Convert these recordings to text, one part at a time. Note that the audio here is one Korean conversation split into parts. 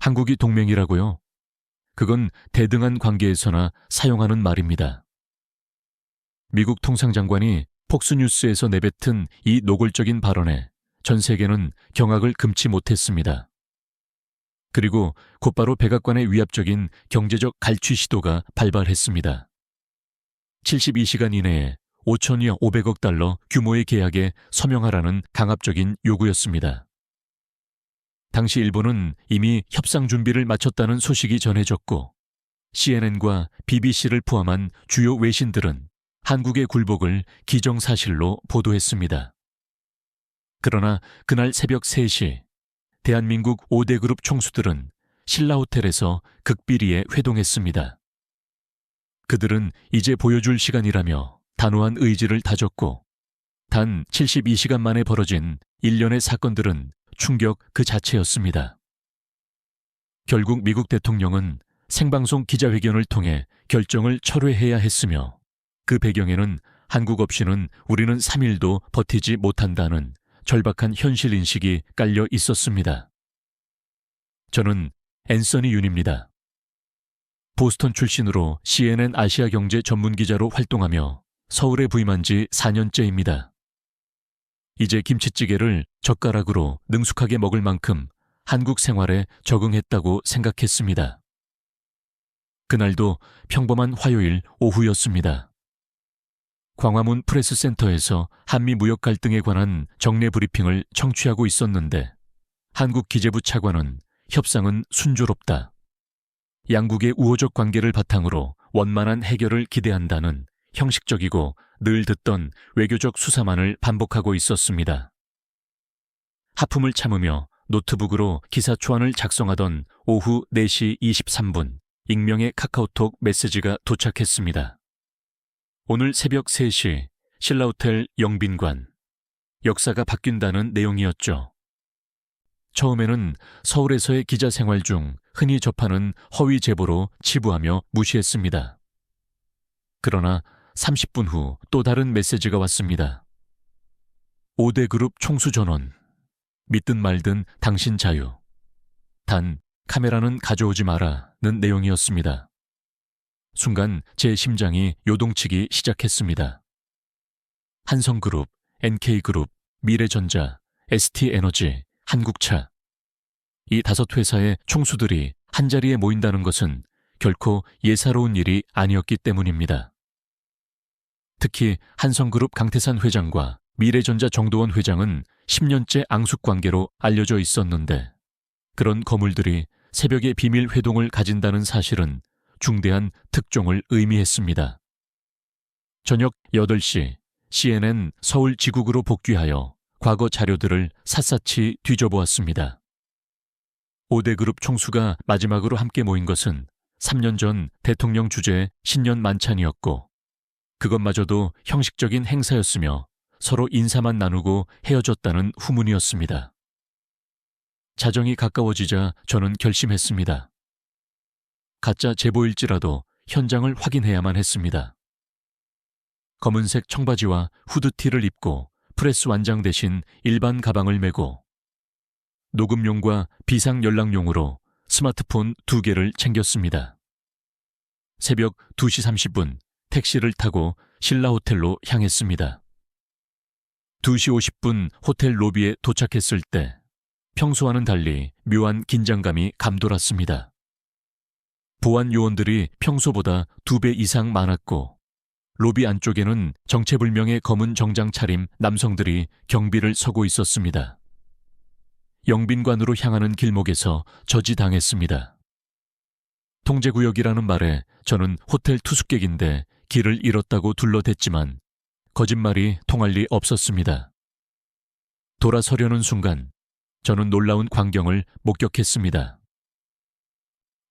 한국이 동맹이라고요? 그건 대등한 관계에서나 사용하는 말입니다. 미국 통상장관이 폭스뉴스에서 내뱉은 이 노골적인 발언에 전 세계는 경악을 금치 못했습니다. 그리고 곧바로 백악관의 위압적인 경제적 갈취 시도가 발발했습니다. 72시간 이내에 5천여 500억 달러 규모의 계약에 서명하라는 강압적인 요구였습니다. 당시 일본은 이미 협상 준비를 마쳤다는 소식이 전해졌고 CNN과 BBC를 포함한 주요 외신들은 한국의 굴복을 기정사실로 보도했습니다. 그러나 그날 새벽 3시 대한민국 5대 그룹 총수들은 신라호텔에서 극비리에 회동했습니다. 그들은 이제 보여줄 시간이라며 단호한 의지를 다졌고 단 72시간 만에 벌어진 일련의 사건들은 충격 그 자체였습니다. 결국 미국 대통령은 생방송 기자회견을 통해 결정을 철회해야 했으며 그 배경에는 한국 없이는 우리는 3일도 버티지 못한다는 절박한 현실인식이 깔려 있었습니다. 저는 앤서니 윤입니다. 보스턴 출신으로 CNN 아시아 경제 전문기자로 활동하며 서울에 부임한 지 4년째입니다. 이제 김치찌개를 젓가락으로 능숙하게 먹을 만큼 한국 생활에 적응했다고 생각했습니다. 그날도 평범한 화요일 오후였습니다. 광화문 프레스센터에서 한미 무역 갈등에 관한 정례 브리핑을 청취하고 있었는데 한국 기재부 차관은 협상은 순조롭다. 양국의 우호적 관계를 바탕으로 원만한 해결을 기대한다는 형식적이고 늘 듣던 외교적 수사만을 반복하고 있었습니다. 하품을 참으며 노트북으로 기사 초안을 작성하던 오후 4시 23분 익명의 카카오톡 메시지가 도착했습니다. 오늘 새벽 3시 신라호텔 영빈관. 역사가 바뀐다는 내용이었죠. 처음에는 서울에서의 기자 생활 중 흔히 접하는 허위 제보로 치부하며 무시했습니다. 그러나 30분 후 또 다른 메시지가 왔습니다. 5대 그룹 총수 전원. 믿든 말든 당신 자유. 단 카메라는 가져오지 마라는 내용이었습니다. 순간 제 심장이 요동치기 시작했습니다. 한성그룹, NK그룹, 미래전자, ST에너지, 한국차. 이 5회사의 총수들이 한자리에 모인다는 것은 결코 예사로운 일이 아니었기 때문입니다. 특히 한성그룹 강태산 회장과 미래전자 정도원 회장은 10년째 앙숙관계로 알려져 있었는데 그런 거물들이 새벽에 비밀 회동을 가진다는 사실은 중대한 특종을 의미했습니다. 저녁 8시 CNN 서울 지국으로 복귀하여 과거 자료들을 샅샅이 뒤져보았습니다. 5대 그룹 총수가 마지막으로 함께 모인 것은 3년 전 대통령 주재 신년 만찬이었고 그것마저도 형식적인 행사였으며 서로 인사만 나누고 헤어졌다는 후문이었습니다. 자정이 가까워지자 저는 결심했습니다. 가짜 제보일지라도 현장을 확인해야만 했습니다. 검은색 청바지와 후드티를 입고 프레스 완장 대신 일반 가방을 메고 녹음용과 비상연락용으로 스마트폰 2개를 챙겼습니다. 새벽 2시 30분 택시를 타고 신라호텔로 향했습니다. 2시 50분 호텔 로비에 도착했을 때 평소와는 달리 묘한 긴장감이 감돌았습니다. 보안 요원들이 평소보다 2배 이상 많았고 로비 안쪽에는 정체불명의 검은 정장 차림 남성들이 경비를 서고 있었습니다. 영빈관으로 향하는 길목에서 저지당했습니다. 통제구역이라는 말에 저는 호텔 투숙객인데 길을 잃었다고 둘러댔지만 거짓말이 통할 리 없었습니다. 돌아서려는 순간 저는 놀라운 광경을 목격했습니다.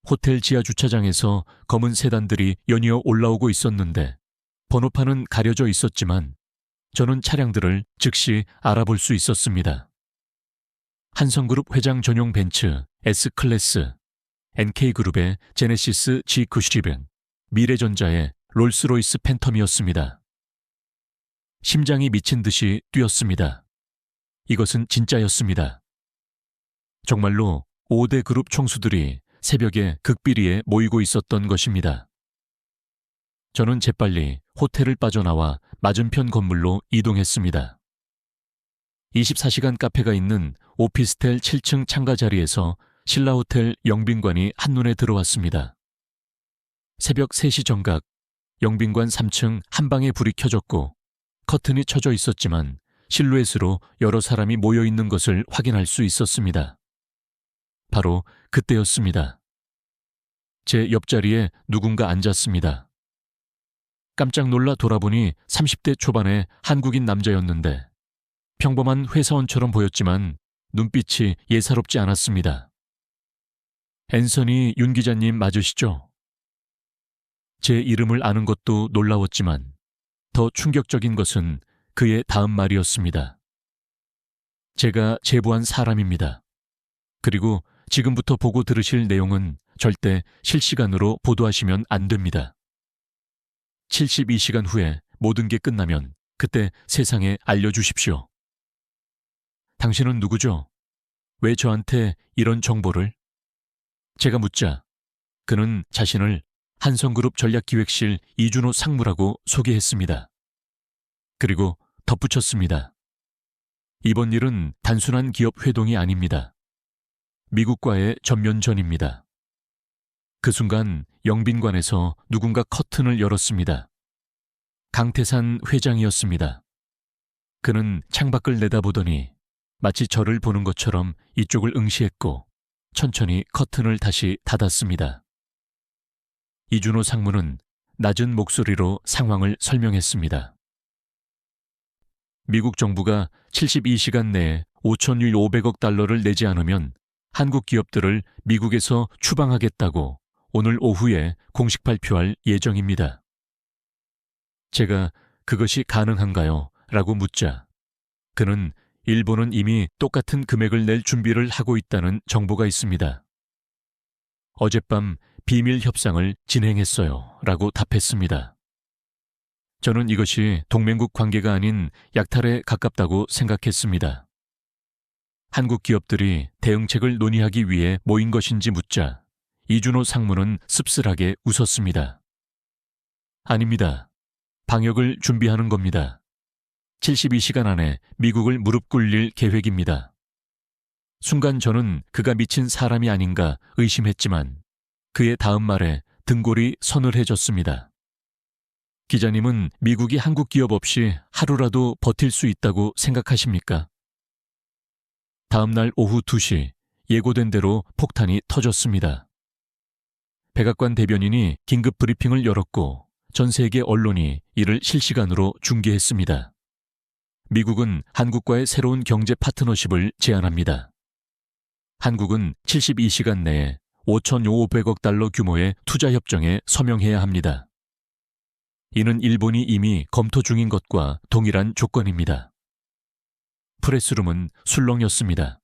호텔 지하 주차장에서 검은 세단들이 연이어 올라오고 있었는데 번호판은 가려져 있었지만 저는 차량들을 즉시 알아볼 수 있었습니다. 한성그룹 회장 전용 벤츠 S클래스, NK그룹의 제네시스 G90, 미래전자의 롤스로이스 팬텀이었습니다. 심장이 미친 듯이 뛰었습니다. 이것은 진짜였습니다. 정말로 5대 그룹 총수들이 새벽에 극비리에 모이고 있었던 것입니다. 저는 재빨리 호텔을 빠져나와 맞은편 건물로 이동했습니다. 24시간 카페가 있는 오피스텔 7층 창가 자리에서 신라호텔 영빈관이 한눈에 들어왔습니다. 새벽 3시 정각 영빈관 3층 한 방에 불이 켜졌고 커튼이 쳐져 있었지만 실루엣으로 여러 사람이 모여 있는 것을 확인할 수 있었습니다. 바로 그때였습니다. 제 옆자리에 누군가 앉았습니다. 깜짝 놀라 돌아보니 30대 초반의 한국인 남자였는데 평범한 회사원처럼 보였지만 눈빛이 예사롭지 않았습니다. 앤서니 윤 기자님 맞으시죠? 제 이름을 아는 것도 놀라웠지만 더 충격적인 것은 그의 다음 말이었습니다. 제가 제보한 사람입니다. 그리고 지금부터 보고 들으실 내용은 절대 실시간으로 보도하시면 안 됩니다. 72시간 후에 모든 게 끝나면 그때 세상에 알려주십시오. 당신은 누구죠? 왜 저한테 이런 정보를? 제가 묻자 그는 자신을 한성그룹 전략기획실 이준호 상무라고 소개했습니다. 그리고 덧붙였습니다. 이번 일은 단순한 기업 회동이 아닙니다. 미국과의 전면전입니다. 그 순간 영빈관에서 누군가 커튼을 열었습니다. 강태산 회장이었습니다. 그는 창밖을 내다보더니 마치 저를 보는 것처럼 이쪽을 응시했고 천천히 커튼을 다시 닫았습니다. 이준호 상무는 낮은 목소리로 상황을 설명했습니다. 미국 정부가 72시간 내에 5,500억 달러를 내지 않으면 한국 기업들을 미국에서 추방하겠다고 오늘 오후에 공식 발표할 예정입니다. 제가 그것이 가능한가요? 라고 묻자 그는 일본은 이미 똑같은 금액을 낼 준비를 하고 있다는 정보가 있습니다. 어젯밤 비밀 협상을 진행했어요. 라고 답했습니다. 저는 이것이 동맹국 관계가 아닌 약탈에 가깝다고 생각했습니다. 한국 기업들이 대응책을 논의하기 위해 모인 것인지 묻자 이준호 상무는 씁쓸하게 웃었습니다. 아닙니다. 방역을 준비하는 겁니다. 72시간 안에 미국을 무릎 꿇릴 계획입니다. 순간 저는 그가 미친 사람이 아닌가 의심했지만 그의 다음 말에 등골이 서늘해졌습니다. 기자님은 미국이 한국 기업 없이 하루라도 버틸 수 있다고 생각하십니까? 다음 날 오후 2시 예고된 대로 폭탄이 터졌습니다. 백악관 대변인이 긴급 브리핑을 열었고 전 세계 언론이 이를 실시간으로 중계했습니다. 미국은 한국과의 새로운 경제 파트너십을 제안합니다. 한국은 72시간 내에 5,500억 달러 규모의 투자 협정에 서명해야 합니다. 이는 일본이 이미 검토 중인 것과 동일한 조건입니다. 프레스룸은 술렁였습니다.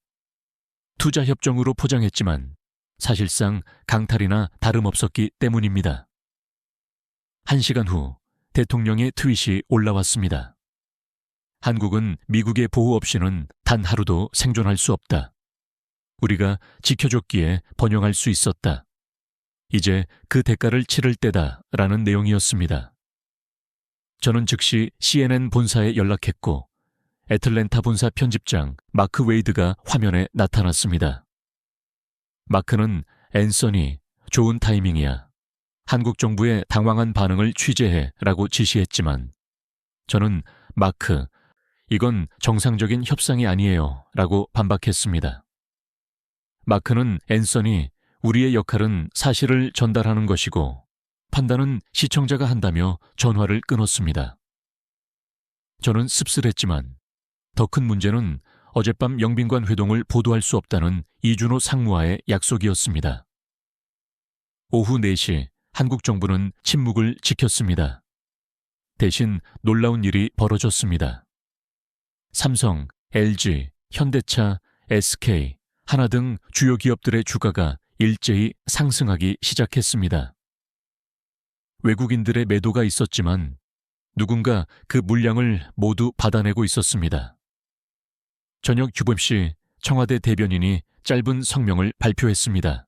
투자 협정으로 포장했지만 사실상 강탈이나 다름없었기 때문입니다. 1시간 후 대통령의 트윗이 올라왔습니다. 한국은 미국의 보호 없이는 단 하루도 생존할 수 없다. 우리가 지켜줬기에 번영할 수 있었다. 이제 그 대가를 치를 때다 라는 내용이었습니다. 저는 즉시 CNN 본사에 연락했고 애틀랜타 본사 편집장 마크 웨이드가 화면에 나타났습니다. 마크는 앤서니, 좋은 타이밍이야. 한국 정부의 당황한 반응을 취재해 라고 지시했지만 저는 마크, 이건 정상적인 협상이 아니에요 라고 반박했습니다. 마크는 앤서니, 우리의 역할은 사실을 전달하는 것이고 판단은 시청자가 한다며 전화를 끊었습니다. 저는 씁쓸했지만 더 큰 문제는 어젯밤 영빈관 회동을 보도할 수 없다는 이준호 상무와의 약속이었습니다. 오후 4시 한국 정부는 침묵을 지켰습니다. 대신 놀라운 일이 벌어졌습니다. 삼성, LG, 현대차, SK, 하나 등 주요 기업들의 주가가 일제히 상승하기 시작했습니다. 외국인들의 매도가 있었지만 누군가 그 물량을 모두 받아내고 있었습니다. 저녁 규범 시 청와대 대변인이 짧은 성명을 발표했습니다.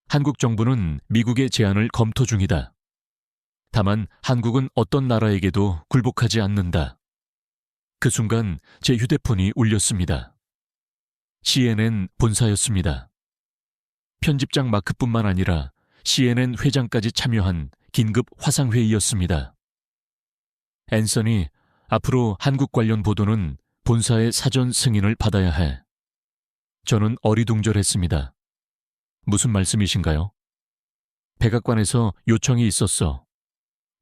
한국 정부는 미국의 제안을 검토 중이다. 다만 한국은 어떤 나라에게도 굴복하지 않는다. 그 순간 제 휴대폰이 울렸습니다. CNN 본사였습니다. 편집장 마크뿐만 아니라 CNN 회장까지 참여한 긴급 화상회의였습니다. 앤서니, 앞으로 한국 관련 보도는 본사의 사전 승인을 받아야 해. 저는 어리둥절했습니다. 무슨 말씀이신가요? 백악관에서 요청이 있었어.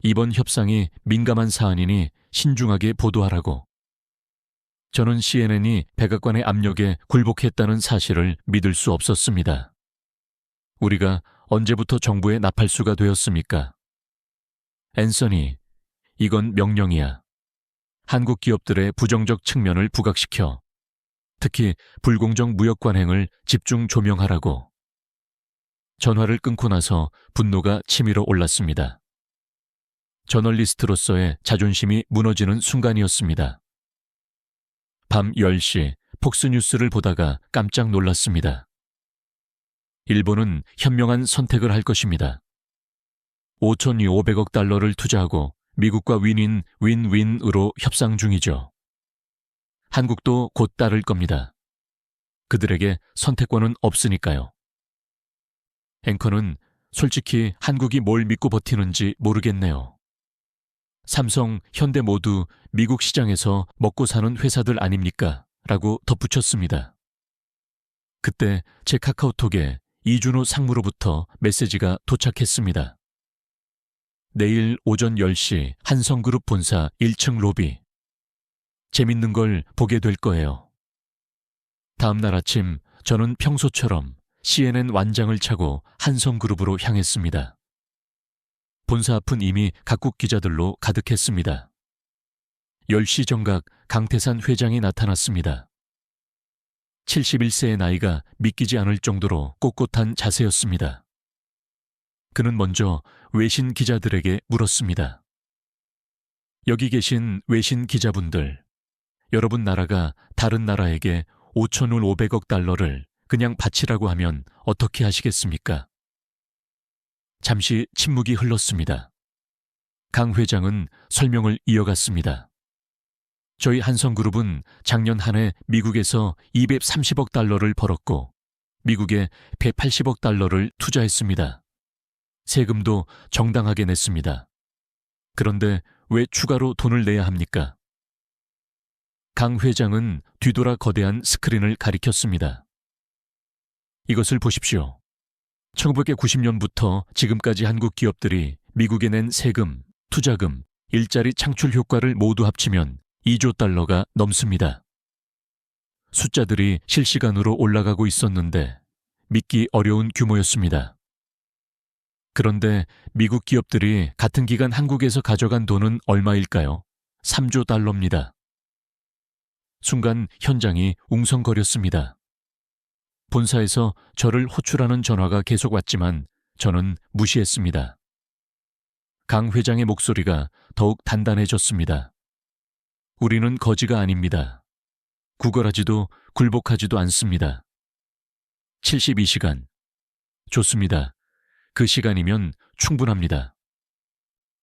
이번 협상이 민감한 사안이니 신중하게 보도하라고. 저는 CNN이 백악관의 압력에 굴복했다는 사실을 믿을 수 없었습니다. 우리가 언제부터 정부의 나팔수가 되었습니까? 앤서니, 이건 명령이야. 한국 기업들의 부정적 측면을 부각시켜 특히 불공정 무역 관행을 집중 조명하라고. 전화를 끊고 나서 분노가 치밀어 올랐습니다. 저널리스트로서의 자존심이 무너지는 순간이었습니다. 밤 10시 폭스뉴스를 보다가 깜짝 놀랐습니다. 일본은 현명한 선택을 할 것입니다. 5,500억 달러를 투자하고 미국과 윈윈으로 협상 중이죠. 한국도 곧 따를 겁니다. 그들에게 선택권은 없으니까요. 앵커는 솔직히 한국이 뭘 믿고 버티는지 모르겠네요. 삼성, 현대 모두 미국 시장에서 먹고 사는 회사들 아닙니까? 라고 덧붙였습니다. 그때 제 카카오톡에 이준호 상무로부터 메시지가 도착했습니다. 내일 오전 10시 한성그룹 본사 1층 로비. 재밌는 걸 보게 될 거예요. 다음 날 아침 저는 평소처럼 CNN 완장을 차고 한성그룹으로 향했습니다. 본사 앞은 이미 각국 기자들로 가득했습니다. 10시 정각 강태산 회장이 나타났습니다. 71세의 나이가 믿기지 않을 정도로 꼿꼿한 자세였습니다. 그는 먼저 외신 기자들에게 물었습니다. 여기 계신 외신 기자분들, 여러분 나라가 다른 나라에게 5,500억 달러를 그냥 바치라고 하면 어떻게 하시겠습니까? 잠시 침묵이 흘렀습니다. 강 회장은 설명을 이어갔습니다. 저희 한성그룹은 작년 한 해 미국에서 230억 달러를 벌었고 미국에 180억 달러를 투자했습니다. 세금도 정당하게 냈습니다. 그런데 왜 추가로 돈을 내야 합니까? 강 회장은 뒤돌아 거대한 스크린을 가리켰습니다. 이것을 보십시오. 1990년부터 지금까지 한국 기업들이 미국에 낸 세금, 투자금, 일자리 창출 효과를 모두 합치면 2조 달러가 넘습니다. 숫자들이 실시간으로 올라가고 있었는데 믿기 어려운 규모였습니다. 그런데 미국 기업들이 같은 기간 한국에서 가져간 돈은 얼마일까요? 3조 달러입니다. 순간 현장이 웅성거렸습니다. 본사에서 저를 호출하는 전화가 계속 왔지만 저는 무시했습니다. 강 회장의 목소리가 더욱 단단해졌습니다. 우리는 거지가 아닙니다. 구걸하지도 굴복하지도 않습니다. 72시간. 좋습니다. 그 시간이면 충분합니다.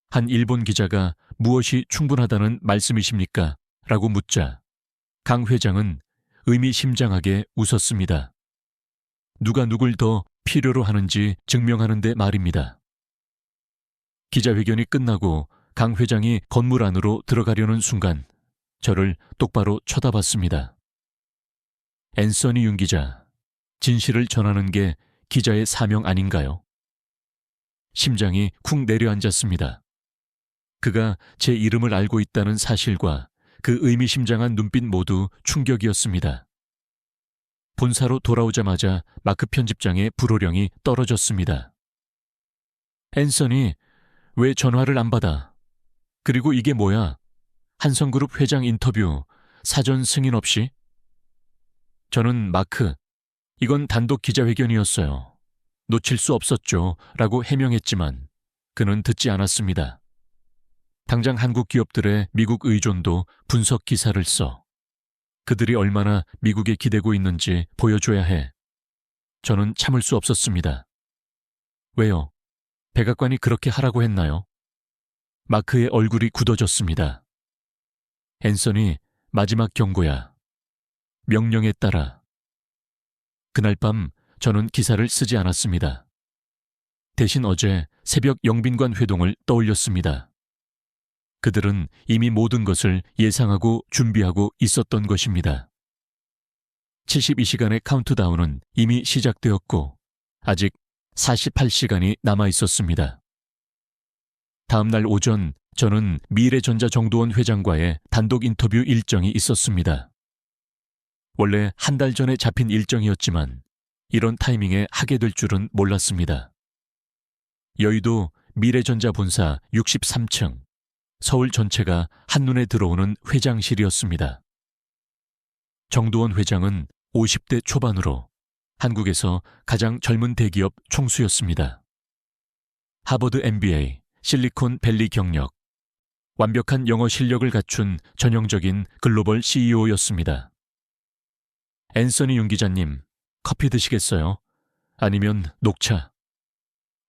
한 일본 기자가 무엇이 충분하다는 말씀이십니까? 라고 묻자 강 회장은 의미심장하게 웃었습니다. 누가 누굴 더 필요로 하는지 증명하는 데 말입니다. 기자회견이 끝나고 강 회장이 건물 안으로 들어가려는 순간 저를 똑바로 쳐다봤습니다. 앤서니 윤 기자, 진실을 전하는 게 기자의 사명 아닌가요? 심장이 쿵 내려앉았습니다. 그가 제 이름을 알고 있다는 사실과 그 의미심장한 눈빛 모두 충격이었습니다. 본사로 돌아오자마자 마크 편집장의 불호령이 떨어졌습니다. 앤서니, 왜 전화를 안 받아? 그리고 이게 뭐야? 한성그룹 회장 인터뷰, 사전 승인 없이? 저는 마크, 이건 단독 기자회견이었어요. 놓칠 수 없었죠. 라고 해명했지만 그는 듣지 않았습니다. 당장 한국 기업들의 미국 의존도 분석 기사를 써 그들이 얼마나 미국에 기대고 있는지 보여줘야 해. 저는 참을 수 없었습니다. 왜요? 백악관이 그렇게 하라고 했나요? 마크의 얼굴이 굳어졌습니다. 앤서니, 마지막 경고야. 명령에 따라. 그날 밤 저는 기사를 쓰지 않았습니다. 대신 어제 새벽 영빈관 회동을 떠올렸습니다. 그들은 이미 모든 것을 예상하고 준비하고 있었던 것입니다. 72시간의 카운트다운은 이미 시작되었고 아직 48시간이 남아 있었습니다. 다음 날 오전 저는 미래전자 정도원 회장과의 단독 인터뷰 일정이 있었습니다. 원래 한 달 전에 잡힌 일정이었지만 이런 타이밍에 하게 될 줄은 몰랐습니다. 여의도 미래전자 본사 63층, 서울 전체가 한눈에 들어오는 회장실이었습니다. 정도원 회장은 50대 초반으로 한국에서 가장 젊은 대기업 총수였습니다. 하버드 MBA, 실리콘밸리 경력, 완벽한 영어 실력을 갖춘 전형적인 글로벌 CEO였습니다. 앤서니 윤 기자님, 커피 드시겠어요? 아니면 녹차?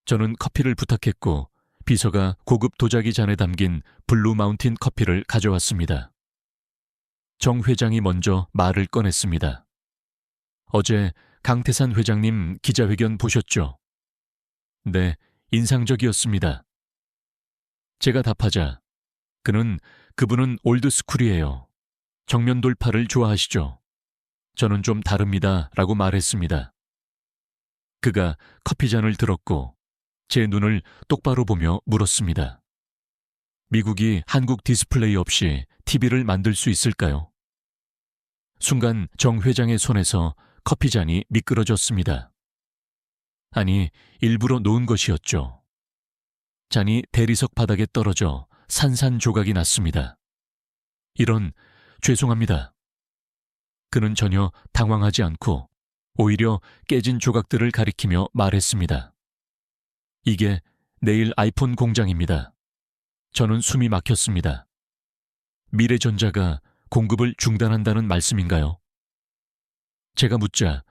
저는 커피를 부탁했고 비서가 고급 도자기 잔에 담긴 블루 마운틴 커피를 가져왔습니다. 정 회장이 먼저 말을 꺼냈습니다. 어제 강태산 회장님 기자회견 보셨죠? 네, 인상적이었습니다. 제가 답하자 그분은 올드스쿨이에요. 정면 돌파를 좋아하시죠? 저는 좀 다릅니다 라고 말했습니다. 그가 커피잔을 들었고 제 눈을 똑바로 보며 물었습니다. 미국이 한국 디스플레이 없이 TV를 만들 수 있을까요? 순간 정 회장의 손에서 커피잔이 미끄러졌습니다. 아니, 일부러 놓은 것이었죠. 잔이 대리석 바닥에 떨어져 산산조각이 났습니다. 죄송합니다. 그는 전혀 당황하지 않고 오히려 깨진 조각들을 가리키며 말했습니다. 이게 내일 아이폰 공장입니다. 저는 숨이 막혔습니다. 미래전자가 공급을 중단한다는 말씀인가요? 제가 묻자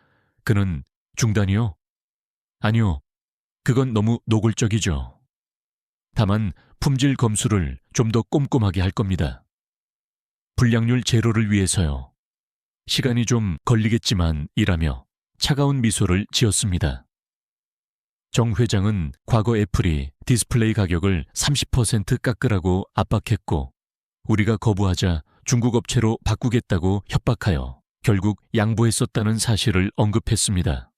그는 중단이요? 아니요. 그건 너무 노골적이죠. 다만 품질 검수를 좀 더 꼼꼼하게 할 겁니다. 불량률 제로를 위해서요. 시간이 좀 걸리겠지만 이라며 차가운 미소를 지었습니다. 정 회장은 과거 애플이 디스플레이 가격을 30% 깎으라고 압박했고 우리가 거부하자 중국 업체로 바꾸겠다고 협박하여 결국 양보했었다는 사실을 언급했습니다.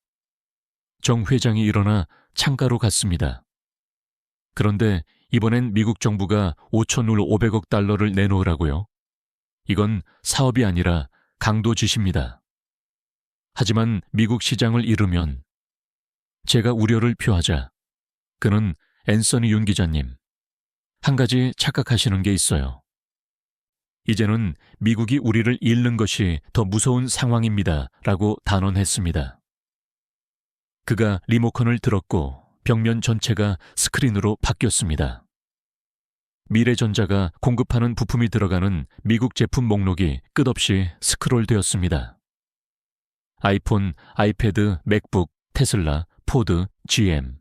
정 회장이 일어나 창가로 갔습니다. 그런데 이번엔 미국 정부가 5,500억 달러를 내놓으라고요? 이건 사업이 아니라 강도 짓입니다. 하지만 미국 시장을 잃으면 제가 우려를 표하자 그는 앤서니 윤 기자님, 한 가지 착각하시는 게 있어요. 이제는 미국이 우리를 잃는 것이 더 무서운 상황입니다. 라고 단언했습니다. 그가 리모컨을 들었고 벽면 전체가 스크린으로 바뀌었습니다. 미래전자가 공급하는 부품이 들어가는 미국 제품 목록이 끝없이 스크롤되었습니다. 아이폰, 아이패드, 맥북, 테슬라, 포드, GM.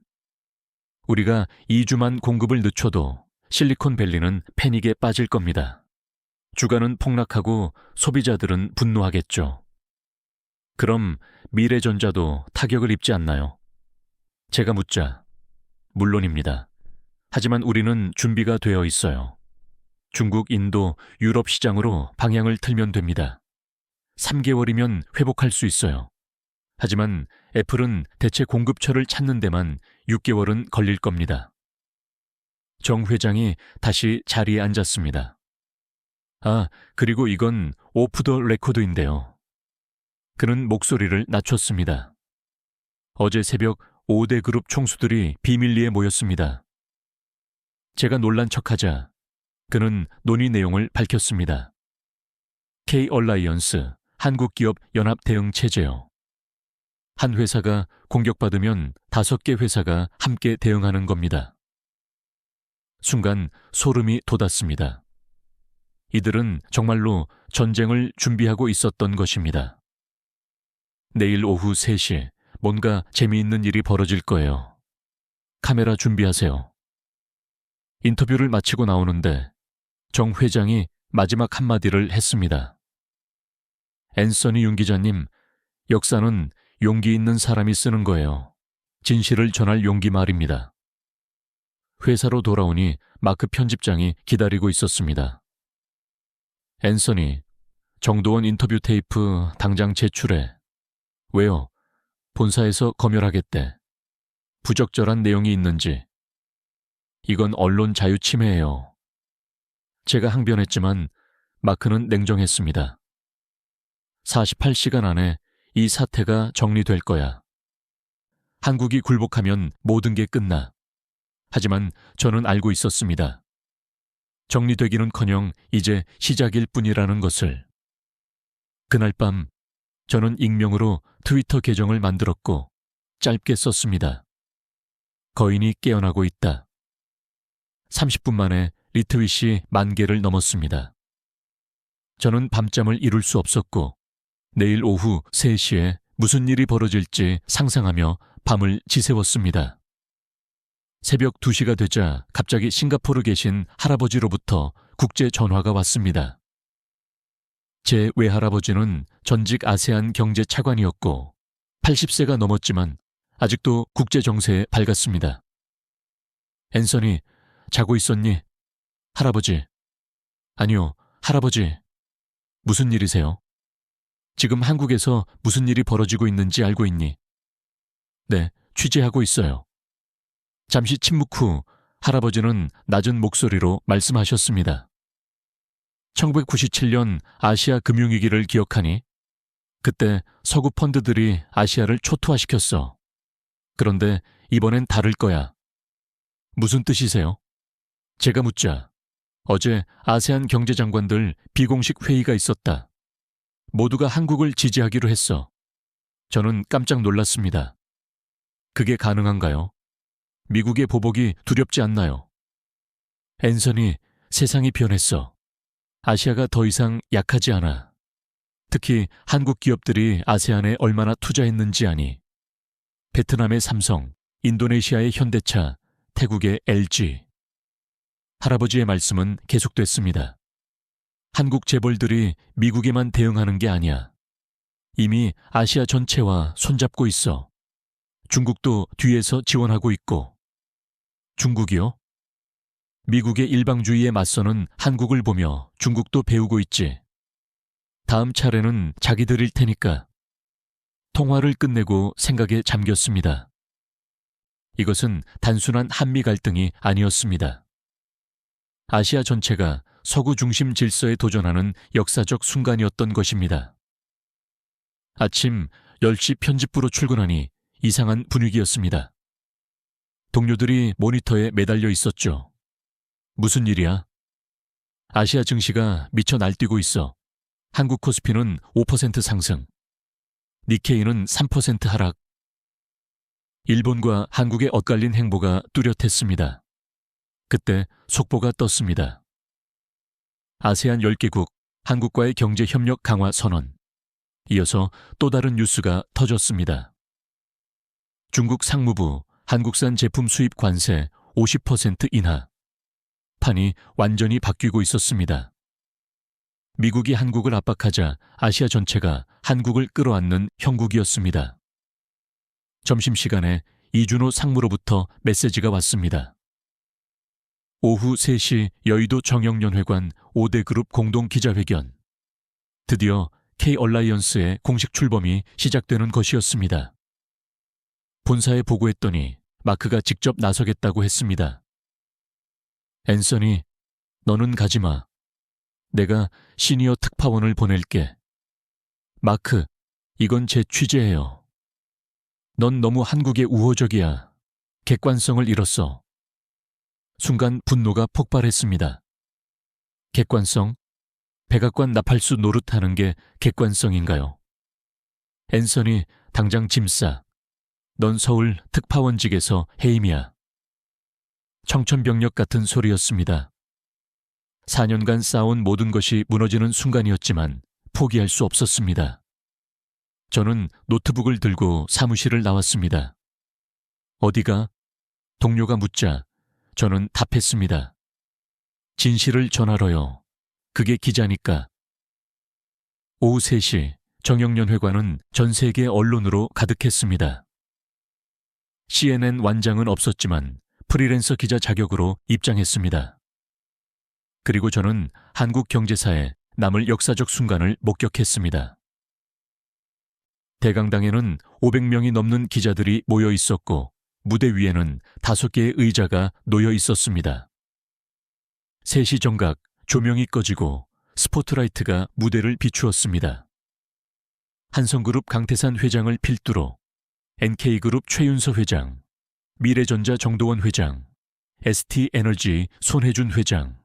우리가 2주만 공급을 늦춰도 실리콘밸리는 패닉에 빠질 겁니다. 주가는 폭락하고 소비자들은 분노하겠죠. 그럼 미래전자도 타격을 입지 않나요? 제가 묻자 물론입니다. 하지만 우리는 준비가 되어 있어요. 중국, 인도, 유럽 시장으로 방향을 틀면 됩니다. 3개월이면 회복할 수 있어요. 하지만 애플은 대체 공급처를 찾는 데만 6개월은 걸릴 겁니다. 정 회장이 다시 자리에 앉았습니다. 그리고 이건 오프 더 레코드인데요. 그는 목소리를 낮췄습니다. 어제 새벽 5대 그룹 총수들이 비밀리에 모였습니다. 제가 놀란 척하자 그는 논의 내용을 밝혔습니다. K-얼라이언스, 한국기업 연합 대응 체제요. 한 회사가 공격받으면 5개 회사가 함께 대응하는 겁니다. 순간 소름이 돋았습니다. 이들은 정말로 전쟁을 준비하고 있었던 것입니다. 내일 오후 3시 뭔가 재미있는 일이 벌어질 거예요. 카메라 준비하세요. 인터뷰를 마치고 나오는데 정 회장이 마지막 한마디를 했습니다. 앤서니 윤 기자님, 역사는 용기 있는 사람이 쓰는 거예요. 진실을 전할 용기 말입니다. 회사로 돌아오니 마크 편집장이 기다리고 있었습니다. 앤서니, 정도원 인터뷰 테이프 당장 제출해. 왜요? 본사에서 검열하겠대. 부적절한 내용이 있는지. 이건 언론 자유 침해예요. 제가 항변했지만 마크는 냉정했습니다. 48시간 안에 이 사태가 정리될 거야. 한국이 굴복하면 모든 게 끝나. 하지만 저는 알고 있었습니다. 정리되기는커녕 이제 시작일 뿐이라는 것을. 그날 밤 저는 익명으로 트위터 계정을 만들었고 짧게 썼습니다. 거인이 깨어나고 있다. 30분 만에 리트윗이 10,000개를 넘었습니다. 저는 밤잠을 이룰 수 없었고 내일 오후 3시에 무슨 일이 벌어질지 상상하며 밤을 지새웠습니다. 새벽 2시가 되자 갑자기 싱가포르 계신 할아버지로부터 국제 전화가 왔습니다. 제 외할아버지는 전직 아세안 경제차관이었고 80세가 넘었지만 아직도 국제 정세에 밝았습니다. 앤서니, 자고 있었니? 할아버지. 아니요, 할아버지. 무슨 일이세요? 지금 한국에서 무슨 일이 벌어지고 있는지 알고 있니? 네, 취재하고 있어요. 잠시 침묵 후 할아버지는 낮은 목소리로 말씀하셨습니다. 1997년 아시아 금융위기를 기억하니? 그때 서구 펀드들이 아시아를 초토화시켰어. 그런데 이번엔 다를 거야. 무슨 뜻이세요? 제가 묻자 어제 아세안 경제장관들 비공식 회의가 있었다. 모두가 한국을 지지하기로 했어. 저는 깜짝 놀랐습니다. 그게 가능한가요? 미국의 보복이 두렵지 않나요? 앤서니, 세상이 변했어. 아시아가 더 이상 약하지 않아. 특히 한국 기업들이 아세안에 얼마나 투자했는지 아니. 베트남의 삼성, 인도네시아의 현대차, 태국의 LG. 할아버지의 말씀은 계속됐습니다. 한국 재벌들이 미국에만 대응하는 게 아니야. 이미 아시아 전체와 손잡고 있어. 중국도 뒤에서 지원하고 있고. 중국이요? 미국의 일방주의에 맞서는 한국을 보며 중국도 배우고 있지. 다음 차례는 자기들일 테니까. 통화를 끝내고 생각에 잠겼습니다. 이것은 단순한 한미 갈등이 아니었습니다. 아시아 전체가 서구 중심 질서에 도전하는 역사적 순간이었던 것입니다. 아침 10시 편집부로 출근하니 이상한 분위기였습니다. 동료들이 모니터에 매달려 있었죠. 무슨 일이야? 아시아 증시가 미쳐 날뛰고 있어. 한국 코스피는 5% 상승. 니케이는 3% 하락. 일본과 한국의 엇갈린 행보가 뚜렷했습니다. 그때 속보가 떴습니다. 아세안 10개국 한국과의 경제 협력 강화 선언. 이어서 또 다른 뉴스가 터졌습니다. 중국 상무부 한국산 제품 수입 관세 50% 인하. 판이 완전히 바뀌고 있었습니다. 미국이 한국을 압박하자 아시아 전체가 한국을 끌어안는 형국이었습니다. 점심시간에 이준호 상무로부터 메시지가 왔습니다. 오후 3시 여의도 정영연회관 5대 그룹 공동 기자회견. 드디어 K-얼라이언스의 공식 출범이 시작되는 것이었습니다. 본사에 보고했더니 마크가 직접 나서겠다고 했습니다. 앤서니, 너는 가지마. 내가 시니어 특파원을 보낼게. 마크, 이건 제 취재예요. 넌 너무 한국에 우호적이야. 객관성을 잃었어. 순간 분노가 폭발했습니다. 객관성? 백악관 나팔수 노릇하는 게 객관성인가요? 앤서니, 당장 짐 싸. 넌 서울 특파원직에서 해임이야. 청천벽력 같은 소리였습니다. 4년간 쌓아온 모든 것이 무너지는 순간이었지만 포기할 수 없었습니다. 저는 노트북을 들고 사무실을 나왔습니다. 어디가? 동료가 묻자 저는 답했습니다. 진실을 전하러요. 그게 기자니까. 오후 3시 정영련 회관은 전 세계 언론으로 가득했습니다. CNN 완장은 없었지만 프리랜서 기자 자격으로 입장했습니다. 그리고 저는 한국 경제사에 남을 역사적 순간을 목격했습니다. 대강당에는 500명이 넘는 기자들이 모여 있었고 무대 위에는 5개의 의자가 놓여 있었습니다. 3시 정각 조명이 꺼지고 스포트라이트가 무대를 비추었습니다. 한성그룹 강태산 회장을 필두로 NK그룹 최윤서 회장, 미래전자 정도원 회장, ST에너지 손혜준 회장,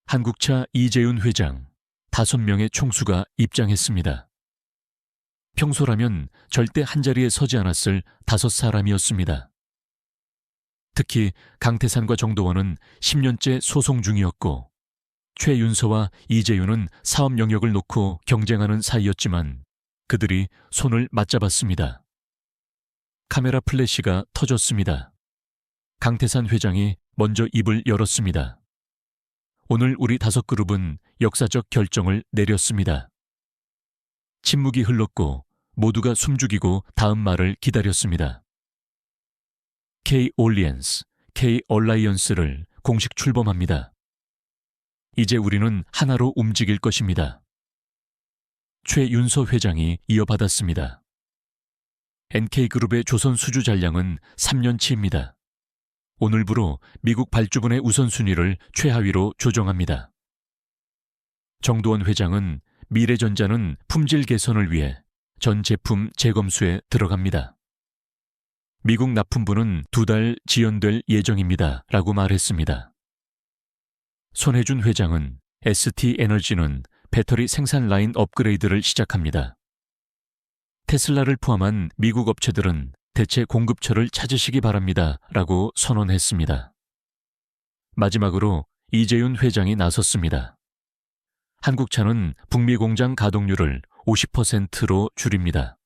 한국차 이재윤 회장 5명의 총수가 입장했습니다. 평소라면 절대 한자리에 서지 않았을 5사람이었습니다. 특히 강태산과 정도원은 10년째 소송 중이었고 최윤서와 이재윤은 사업 영역을 놓고 경쟁하는 사이였지만 그들이 손을 맞잡았습니다. 카메라 플래시가 터졌습니다. 강태산 회장이 먼저 입을 열었습니다. 오늘 우리 5그룹은 역사적 결정을 내렸습니다. 침묵이 흘렀고 모두가 숨죽이고 다음 말을 기다렸습니다. K-올리언스, K-얼라이언스를 공식 출범합니다. 이제 우리는 하나로 움직일 것입니다. 최윤서 회장이 이어받았습니다. NK그룹의 조선 수주 잔량은 3년치입니다. 오늘부로 미국 발주분의 우선순위를 최하위로 조정합니다. 정도원 회장은 미래전자는 품질 개선을 위해 전 제품 재검수에 들어갑니다. 미국 납품부는 2달 지연될 예정입니다. 라고 말했습니다. 손혜준 회장은 ST에너지는 배터리 생산 라인 업그레이드를 시작합니다. 테슬라를 포함한 미국 업체들은 대체 공급처를 찾으시기 바랍니다. 라고 선언했습니다. 마지막으로 이재윤 회장이 나섰습니다. 한국차는 북미 공장 가동률을 50%로 줄입니다.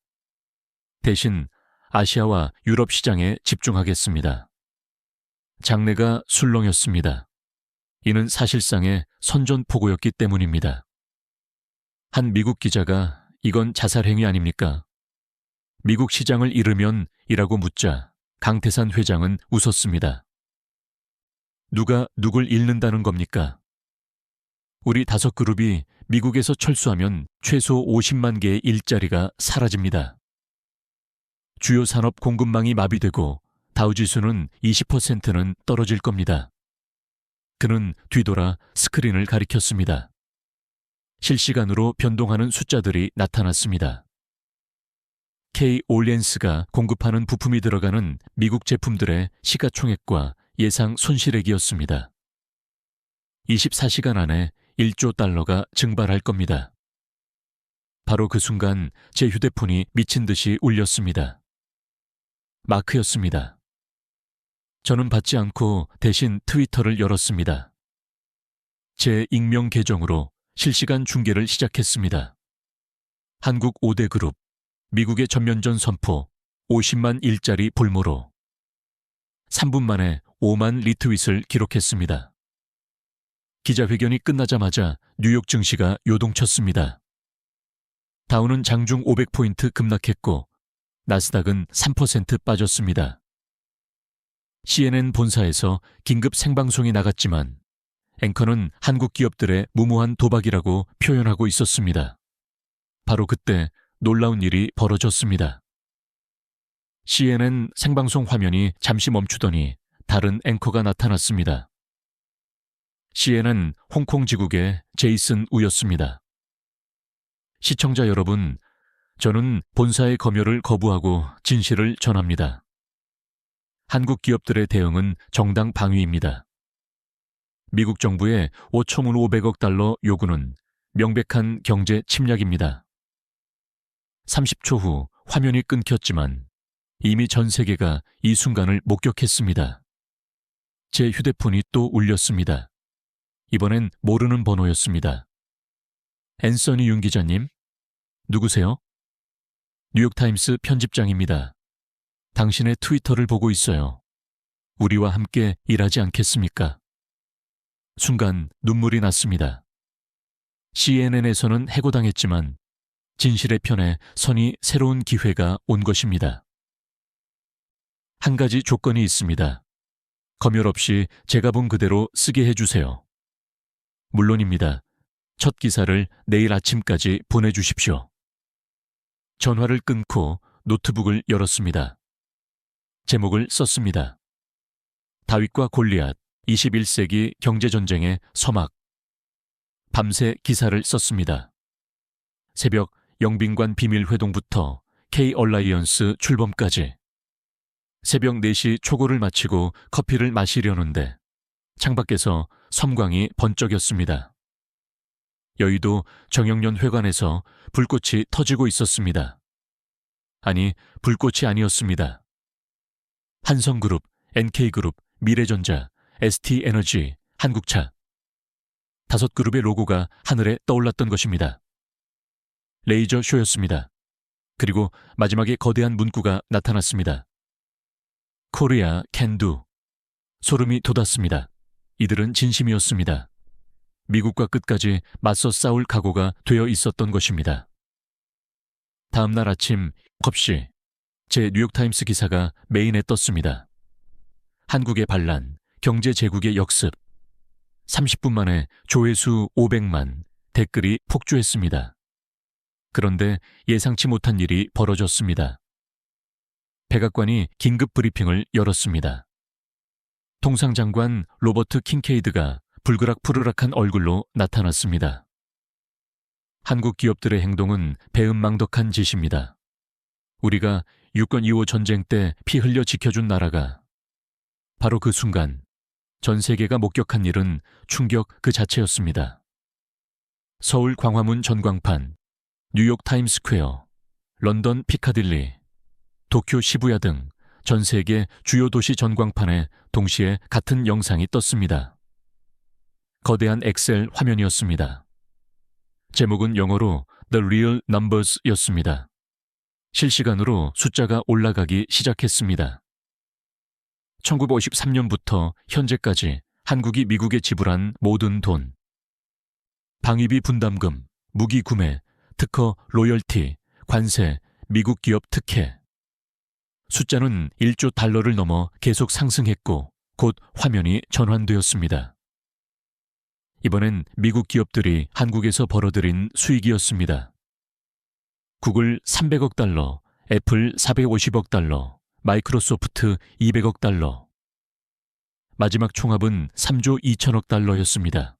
대신 아시아와 유럽 시장에 집중하겠습니다. 장내가 술렁였습니다. 이는 사실상의 선전포고였기 때문입니다. 한 미국 기자가 이건 자살행위 아닙니까? 미국 시장을 잃으면 이라고 묻자 강태산 회장은 웃었습니다. 누가 누굴 잃는다는 겁니까? 우리 5그룹이 미국에서 철수하면 최소 50만 개의 일자리가 사라집니다. 주요 산업 공급망이 마비되고 다우지수는 20%는 떨어질 겁니다. 그는 뒤돌아 스크린을 가리켰습니다. 실시간으로 변동하는 숫자들이 나타났습니다. K-올리언스가 공급하는 부품이 들어가는 미국 제품들의 시가총액과 예상 손실액이었습니다. 24시간 안에 1조 달러가 증발할 겁니다. 바로 그 순간 제 휴대폰이 미친 듯이 울렸습니다. 마크였습니다. 저는 받지 않고 대신 트위터를 열었습니다. 제 익명 계정으로 실시간 중계를 시작했습니다. 한국 5대 그룹, 미국의 전면전 선포, 50만 일자리 볼모로. 3분 만에 5만 리트윗을 기록했습니다. 기자회견이 끝나자마자 뉴욕 증시가 요동쳤습니다. 다우는 장중 500포인트 급락했고 나스닥은 3% 빠졌습니다. CNN 본사에서 긴급 생방송이 나갔지만 앵커는 한국 기업들의 무모한 도박이라고 표현하고 있었습니다. 바로 그때 놀라운 일이 벌어졌습니다. CNN 생방송 화면이 잠시 멈추더니 다른 앵커가 나타났습니다. CNN 홍콩 지국의 제이슨 우였습니다. 시청자 여러분, 저는 본사의 검열을 거부하고 진실을 전합니다. 한국 기업들의 대응은 정당 방위입니다. 미국 정부의 5,500억 달러 요구는 명백한 경제 침략입니다. 30초 후 화면이 끊겼지만 이미 전 세계가 이 순간을 목격했습니다. 제 휴대폰이 또 울렸습니다. 이번엔 모르는 번호였습니다. 앤서니 윤 기자님? 누구세요? 뉴욕타임스 편집장입니다. 당신의 트위터를 보고 있어요. 우리와 함께 일하지 않겠습니까? 순간 눈물이 났습니다. CNN에서는 해고당했지만 진실의 편에 선이 새로운 기회가 온 것입니다. 한 가지 조건이 있습니다. 검열 없이 제가 본 그대로 쓰게 해주세요. 물론입니다. 첫 기사를 내일 아침까지 보내주십시오. 전화를 끊고 노트북을 열었습니다. 제목을 썼습니다. 다윗과 골리앗, 21세기 경제전쟁의 서막. 밤새 기사를 썼습니다. 새벽 영빈관 비밀회동부터 K-얼라이언스 출범까지. 새벽 4시 초고를 마치고 커피를 마시려는데 창밖에서 섬광이 번쩍였습니다. 여의도 정영련 회관에서 불꽃이 터지고 있었습니다. 아니, 불꽃이 아니었습니다. 한성그룹, NK그룹, 미래전자, ST에너지, 한국차. 5그룹의 로고가 하늘에 떠올랐던 것입니다. 레이저 쇼였습니다. 그리고 마지막에 거대한 문구가 나타났습니다. 코리아 캔두. 소름이 돋았습니다. 이들은 진심이었습니다. 미국과 끝까지 맞서 싸울 각오가 되어 있었던 것입니다. 다음 날 아침 9시 제 뉴욕타임스 기사가 메인에 떴습니다. 한국의 반란, 경제 제국의 역습. 30분 만에 조회수 500만, 댓글이 폭주했습니다. 그런데 예상치 못한 일이 벌어졌습니다. 백악관이 긴급 브리핑을 열었습니다. 통상장관 로버트 킹케이드가 불그락푸르락한 얼굴로 나타났습니다. 한국 기업들의 행동은 배은망덕한 짓입니다. 우리가 유권 2호 전쟁 때 피 흘려 지켜준 나라가 바로 그 순간 전 세계가 목격한 일은 충격 그 자체였습니다. 서울 광화문 전광판, 뉴욕 타임스퀘어, 런던 피카딜리, 도쿄 시부야 등 전 세계 주요 도시 전광판에 동시에 같은 영상이 떴습니다. 거대한 엑셀 화면이었습니다. 제목은 영어로 The Real Numbers였습니다. 실시간으로 숫자가 올라가기 시작했습니다. 1953년부터 현재까지 한국이 미국에 지불한 모든 돈, 방위비 분담금, 무기 구매, 특허 로열티, 관세, 미국 기업 특혜. 숫자는 1조 달러를 넘어 계속 상승했고 곧 화면이 전환되었습니다. 이번엔 미국 기업들이 한국에서 벌어들인 수익이었습니다. 구글 300억 달러, 애플 450억 달러, 마이크로소프트 200억 달러. 마지막 총합은 3조 2천억 달러였습니다.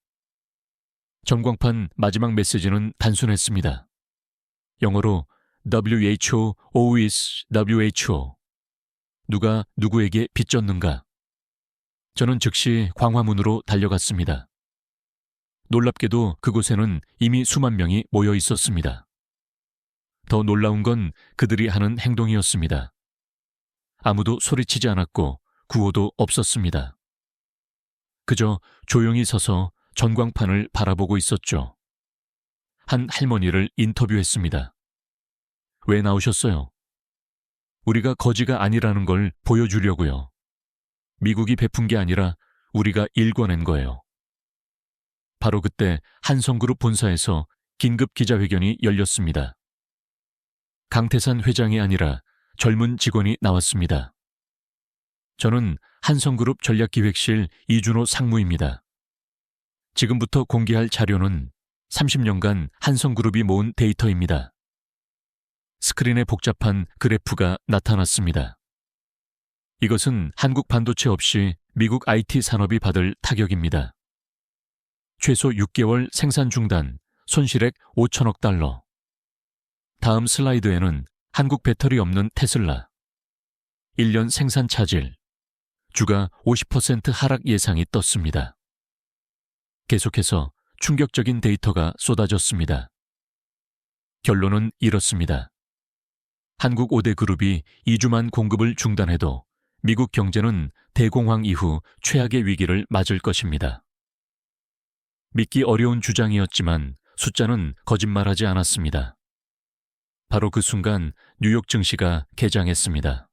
전광판 마지막 메시지는 단순했습니다. 영어로 WHO owes WHO. 누가 누구에게 빚졌는가? 저는 즉시 광화문으로 달려갔습니다. 놀랍게도 그곳에는 이미 수만 명이 모여 있었습니다. 더 놀라운 건 그들이 하는 행동이었습니다. 아무도 소리치지 않았고 구호도 없었습니다. 그저 조용히 서서 전광판을 바라보고 있었죠. 한 할머니를 인터뷰했습니다. 왜 나오셨어요? 우리가 거지가 아니라는 걸 보여주려고요. 미국이 베푼 게 아니라 우리가 일궈낸 거예요. 바로 그때 한성그룹 본사에서 긴급 기자회견이 열렸습니다. 강태산 회장이 아니라 젊은 직원이 나왔습니다. 저는 한성그룹 전략기획실 이준호 상무입니다. 지금부터 공개할 자료는 30년간 한성그룹이 모은 데이터입니다. 스크린에 복잡한 그래프가 나타났습니다. 이것은 한국 반도체 없이 미국 IT 산업이 받을 타격입니다. 최소 6개월 생산 중단, 손실액 5천억 달러. 다음 슬라이드에는 한국 배터리 없는 테슬라. 1년 생산 차질. 주가 50% 하락 예상이 떴습니다. 계속해서 충격적인 데이터가 쏟아졌습니다. 결론은 이렇습니다. 한국 5대 그룹이 2주만 공급을 중단해도 미국 경제는 대공황 이후 최악의 위기를 맞을 것입니다. 믿기 어려운 주장이었지만 숫자는 거짓말하지 않았습니다. 바로 그 순간 뉴욕 증시가 개장했습니다.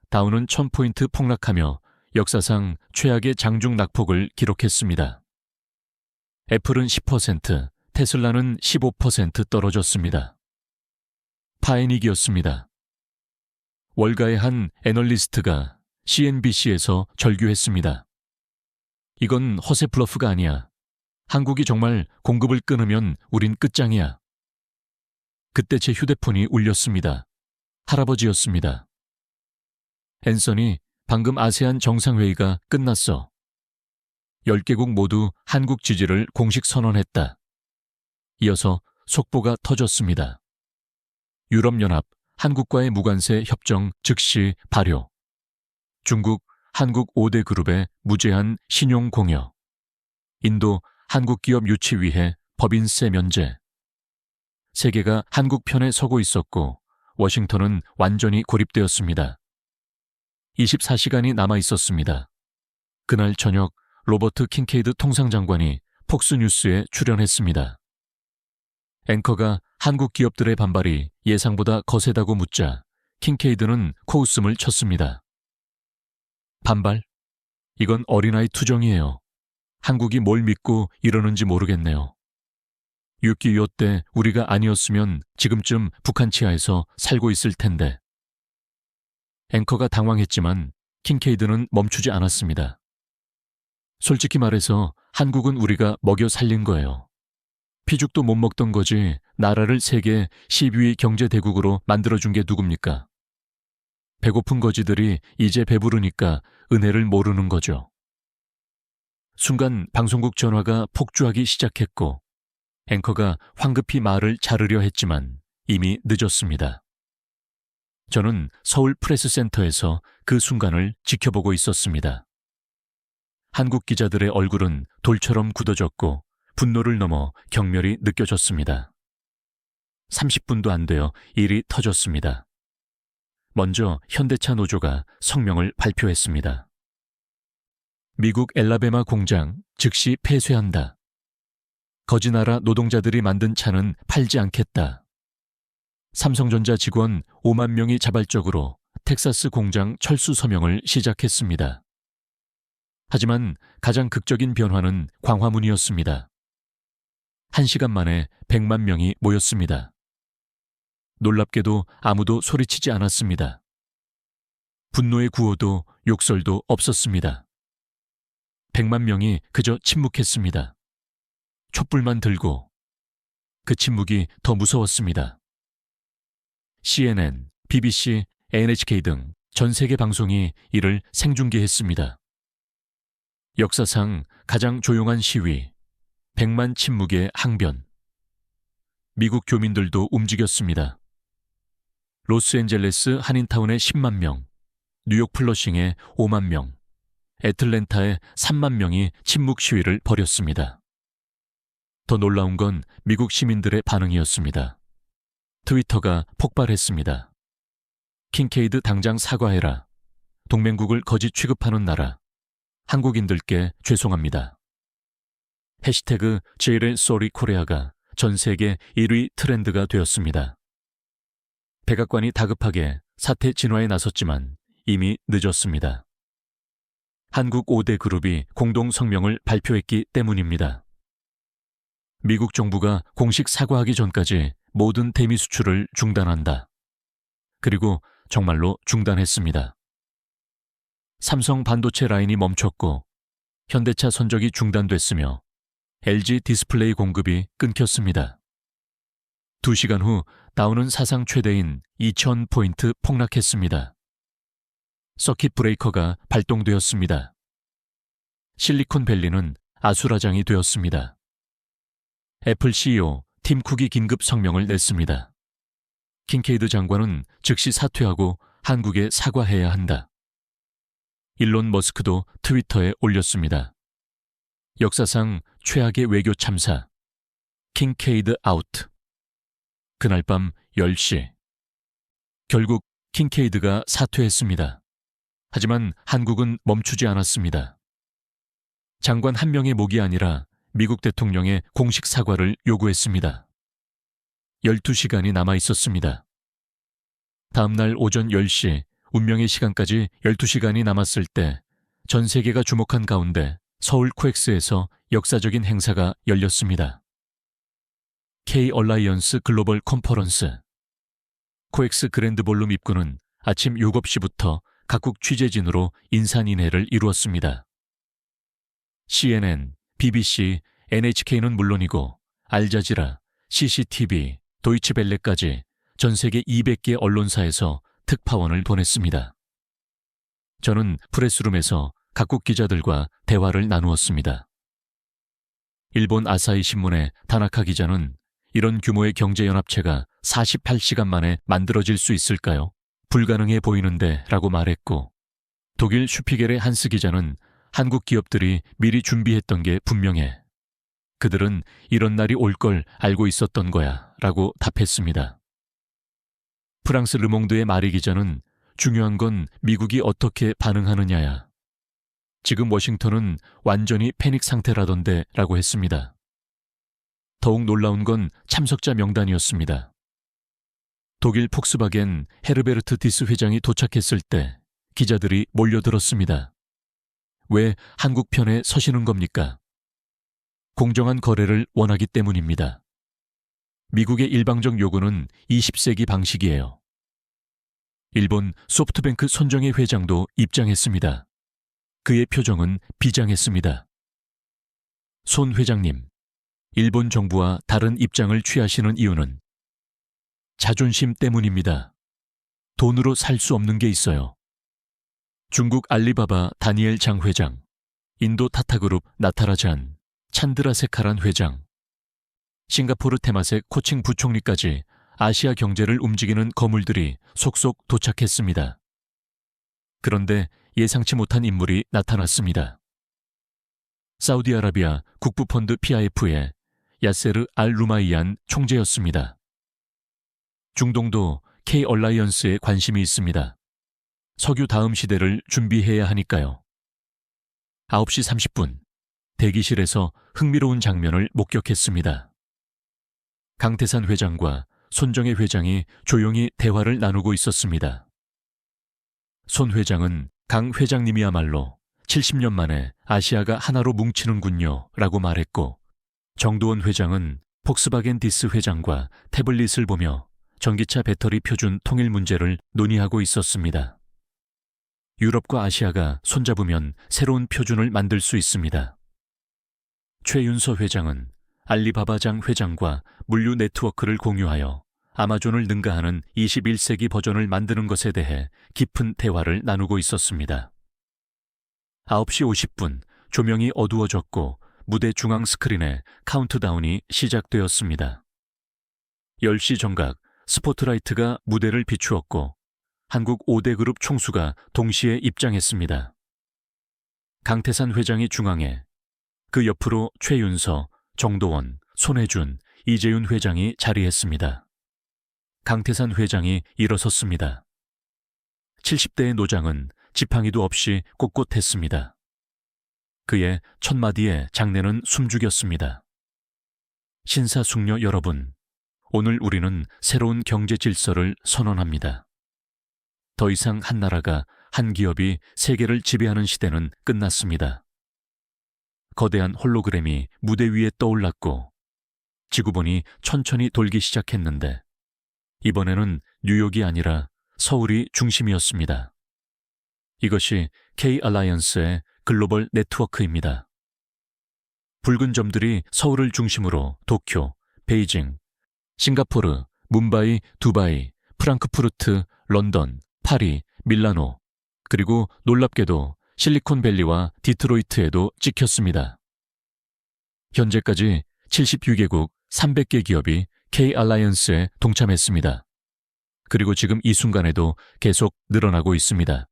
다우는 1000포인트 폭락하며 역사상 최악의 장중 낙폭을 기록했습니다. 애플은 10%, 테슬라는 15% 떨어졌습니다. 파행이기였습니다. 월가의 한 애널리스트가 CNBC에서 절규했습니다. 이건 허세 블러프가 아니야. 한국이 정말 공급을 끊으면 우린 끝장이야. 그때 제 휴대폰이 울렸습니다. 할아버지였습니다. 앤서니, 방금 아세안 정상회의가 끝났어. 10개국 모두 한국 지지를 공식 선언했다. 이어서 속보가 터졌습니다. 유럽연합, 한국과의 무관세 협정 즉시 발효. 중국, 한국 5대 그룹의 무제한 신용 공여. 인도, 한국 기업 유치 위해 법인세 면제. 세계가 한국 편에 서고 있었고 워싱턴은 완전히 고립되었습니다. 24시간이 남아 있었습니다. 그날 저녁 로버트 킹케이드 통상장관이 폭스뉴스에 출연했습니다. 앵커가 한국 기업들의 반발이 예상보다 거세다고 묻자 킹케이드는 코웃음을 쳤습니다. 반발? 이건 어린아이 투정이에요. 한국이 뭘 믿고 이러는지 모르겠네요. 6.25 때 우리가 아니었으면 지금쯤 북한 치하에서 살고 있을 텐데. 앵커가 당황했지만 킹케이드는 멈추지 않았습니다. 솔직히 말해서 한국은 우리가 먹여 살린 거예요. 피죽도 못 먹던 거지 나라를 세계 12위 경제대국으로 만들어준 게 누굽니까? 배고픈 거지들이 이제 배부르니까 은혜를 모르는 거죠. 순간 방송국 전화가 폭주하기 시작했고 앵커가 황급히 말을 자르려 했지만 이미 늦었습니다. 저는 서울 프레스센터에서 그 순간을 지켜보고 있었습니다. 한국 기자들의 얼굴은 돌처럼 굳어졌고 분노를 넘어 경멸이 느껴졌습니다. 30분도 안 되어 일이 터졌습니다. 먼저 현대차 노조가 성명을 발표했습니다. 미국 엘라베마 공장 즉시 폐쇄한다. 거지나라 노동자들이 만든 차는 팔지 않겠다. 삼성전자 직원 5만 명이 자발적으로 텍사스 공장 철수 서명을 시작했습니다. 하지만 가장 극적인 변화는 광화문이었습니다. 1시간 만에 100만 명이 모였습니다. 놀랍게도 아무도 소리치지 않았습니다. 분노의 구호도 욕설도 없었습니다. 100만 명이 그저 침묵했습니다. 촛불만 들고 그 침묵이 더 무서웠습니다. CNN, BBC, NHK 등 전 세계 방송이 이를 생중계했습니다. 역사상 가장 조용한 시위, 100만 침묵의 항변. 미국 교민들도 움직였습니다. 로스앤젤레스 한인타운에 10만 명, 뉴욕 플러싱에 5만 명, 애틀랜타에 3만 명이 침묵 시위를 벌였습니다. 더 놀라운 건 미국 시민들의 반응이었습니다. 트위터가 폭발했습니다. 킹케이드 당장 사과해라. 동맹국을 거짓 취급하는 나라. 한국인들께 죄송합니다. 해시태그 제일의 쏘리 코리아가 전 세계 1위 트렌드가 되었습니다. 백악관이 다급하게 사태 진화에 나섰지만 이미 늦었습니다. 한국 5대 그룹이 공동 성명을 발표했기 때문입니다. 미국 정부가 공식 사과하기 전까지 모든 대미 수출을 중단한다. 그리고 정말로 중단했습니다. 삼성 반도체 라인이 멈췄고 현대차 선적이 중단됐으며 LG 디스플레이 공급이 끊겼습니다. 2시간 후 다우는 사상 최대인 2000포인트 폭락했습니다. 서킷 브레이커가 발동되었습니다. 실리콘밸리는 아수라장이 되었습니다. 애플 CEO 팀 쿡이 긴급 성명을 냈습니다. 킹케이드 장관은 즉시 사퇴하고 한국에 사과해야 한다. 일론 머스크도 트위터에 올렸습니다. 역사상 최악의 외교 참사. 킹케이드 아웃. 그날 밤 10시. 결국 킹케이드가 사퇴했습니다. 하지만 한국은 멈추지 않았습니다. 장관 한 명의 목이 아니라 미국 대통령의 공식 사과를 요구했습니다. 12시간이 남아 있었습니다. 다음 날 오전 10시, 운명의 시간까지 12시간이 남았을 때 전 세계가 주목한 가운데 서울 코엑스에서 역사적인 행사가 열렸습니다. K-얼라이언스 글로벌 컨퍼런스. 코엑스 그랜드 볼룸 입구는 아침 7시부터 각국 취재진으로 인산인해를 이루었습니다. CNN, BBC, NHK는 물론이고 알자지라, CCTV, 도이치벨레까지 전 세계 200개 언론사에서 특파원을 보냈습니다. 저는 프레스룸에서 각국 기자들과 대화를 나누었습니다. 일본 아사히 신문의 다나카 기자는 이런 규모의 경제연합체가 48시간 만에 만들어질 수 있을까요? 불가능해 보이는데 라고 말했고, 독일 슈피겔의 한스 기자는 한국 기업들이 미리 준비했던 게 분명해. 그들은 이런 날이 올 걸 알고 있었던 거야 라고 답했습니다. 프랑스 르몽드의 마리 기자는 중요한 건 미국이 어떻게 반응하느냐야. 지금 워싱턴은 완전히 패닉 상태라던데 라고 했습니다. 더욱 놀라운 건 참석자 명단이었습니다. 독일 폭스바겐 헤르베르트 디스 회장이 도착했을 때 기자들이 몰려들었습니다. 왜 한국 편에 서시는 겁니까? 공정한 거래를 원하기 때문입니다. 미국의 일방적 요구는 20세기 방식이에요. 일본 소프트뱅크 손정혜 회장도 입장했습니다. 그의 표정은 비장했습니다. 손 회장님, 일본 정부와 다른 입장을 취하시는 이유는 자존심 때문입니다. 돈으로 살 수 없는 게 있어요. 중국 알리바바 다니엘 장 회장, 인도 타타그룹 나타라잔, 찬드라세카란 회장, 싱가포르 테마색 코칭 부총리까지 아시아 경제를 움직이는 거물들이 속속 도착했습니다. 그런데 예상치 못한 인물이 나타났습니다. 사우디아라비아 국부펀드 PIF의 야세르 알 루마이안 총재였습니다. 중동도 K-얼라이언스에 관심이 있습니다. 석유 다음 시대를 준비해야 하니까요. 9시 30분, 대기실에서 흥미로운 장면을 목격했습니다. 강태산 회장과 손정혜 회장이 조용히 대화를 나누고 있었습니다. 손 회장은 강 회장님이야말로 70년 만에 아시아가 하나로 뭉치는군요 라고 말했고, 정두원 회장은 폭스바겐 디스 회장과 태블릿을 보며 전기차 배터리 표준 통일 문제를 논의하고 있었습니다. 유럽과 아시아가 손잡으면 새로운 표준을 만들 수 있습니다. 최윤서 회장은 알리바바장 회장과 물류 네트워크를 공유하여 아마존을 능가하는 21세기 버전을 만드는 것에 대해 깊은 대화를 나누고 있었습니다. 9시 50분, 조명이 어두워졌고 무대 중앙 스크린에 카운트다운이 시작되었습니다. 10시 정각, 스포트라이트가 무대를 비추었고 한국 5대 그룹 총수가 동시에 입장했습니다. 강태산 회장이 중앙에, 그 옆으로 최윤서, 정도원, 손혜준, 이재윤 회장이 자리했습니다. 강태산 회장이 일어섰습니다. 70대의 노장은 지팡이도 없이 꼿꼿했습니다. 그의 첫 마디에 장내는 숨죽였습니다. 신사숙녀 여러분, 오늘 우리는 새로운 경제 질서를 선언합니다. 더 이상 한 나라가, 한 기업이 세계를 지배하는 시대는 끝났습니다. 거대한 홀로그램이 무대 위에 떠올랐고 지구본이 천천히 돌기 시작했는데 이번에는 뉴욕이 아니라 서울이 중심이었습니다. 이것이 K-얼라이언스의 글로벌 네트워크입니다. 붉은 점들이 서울을 중심으로 도쿄, 베이징, 싱가포르, 뭄바이, 두바이, 프랑크푸르트, 런던, 파리, 밀라노, 그리고 놀랍게도 실리콘밸리와 디트로이트에도 찍혔습니다. 현재까지 76개국 300개 기업이 K-얼라이언스에 동참했습니다. 그리고 지금 이 순간에도 계속 늘어나고 있습니다.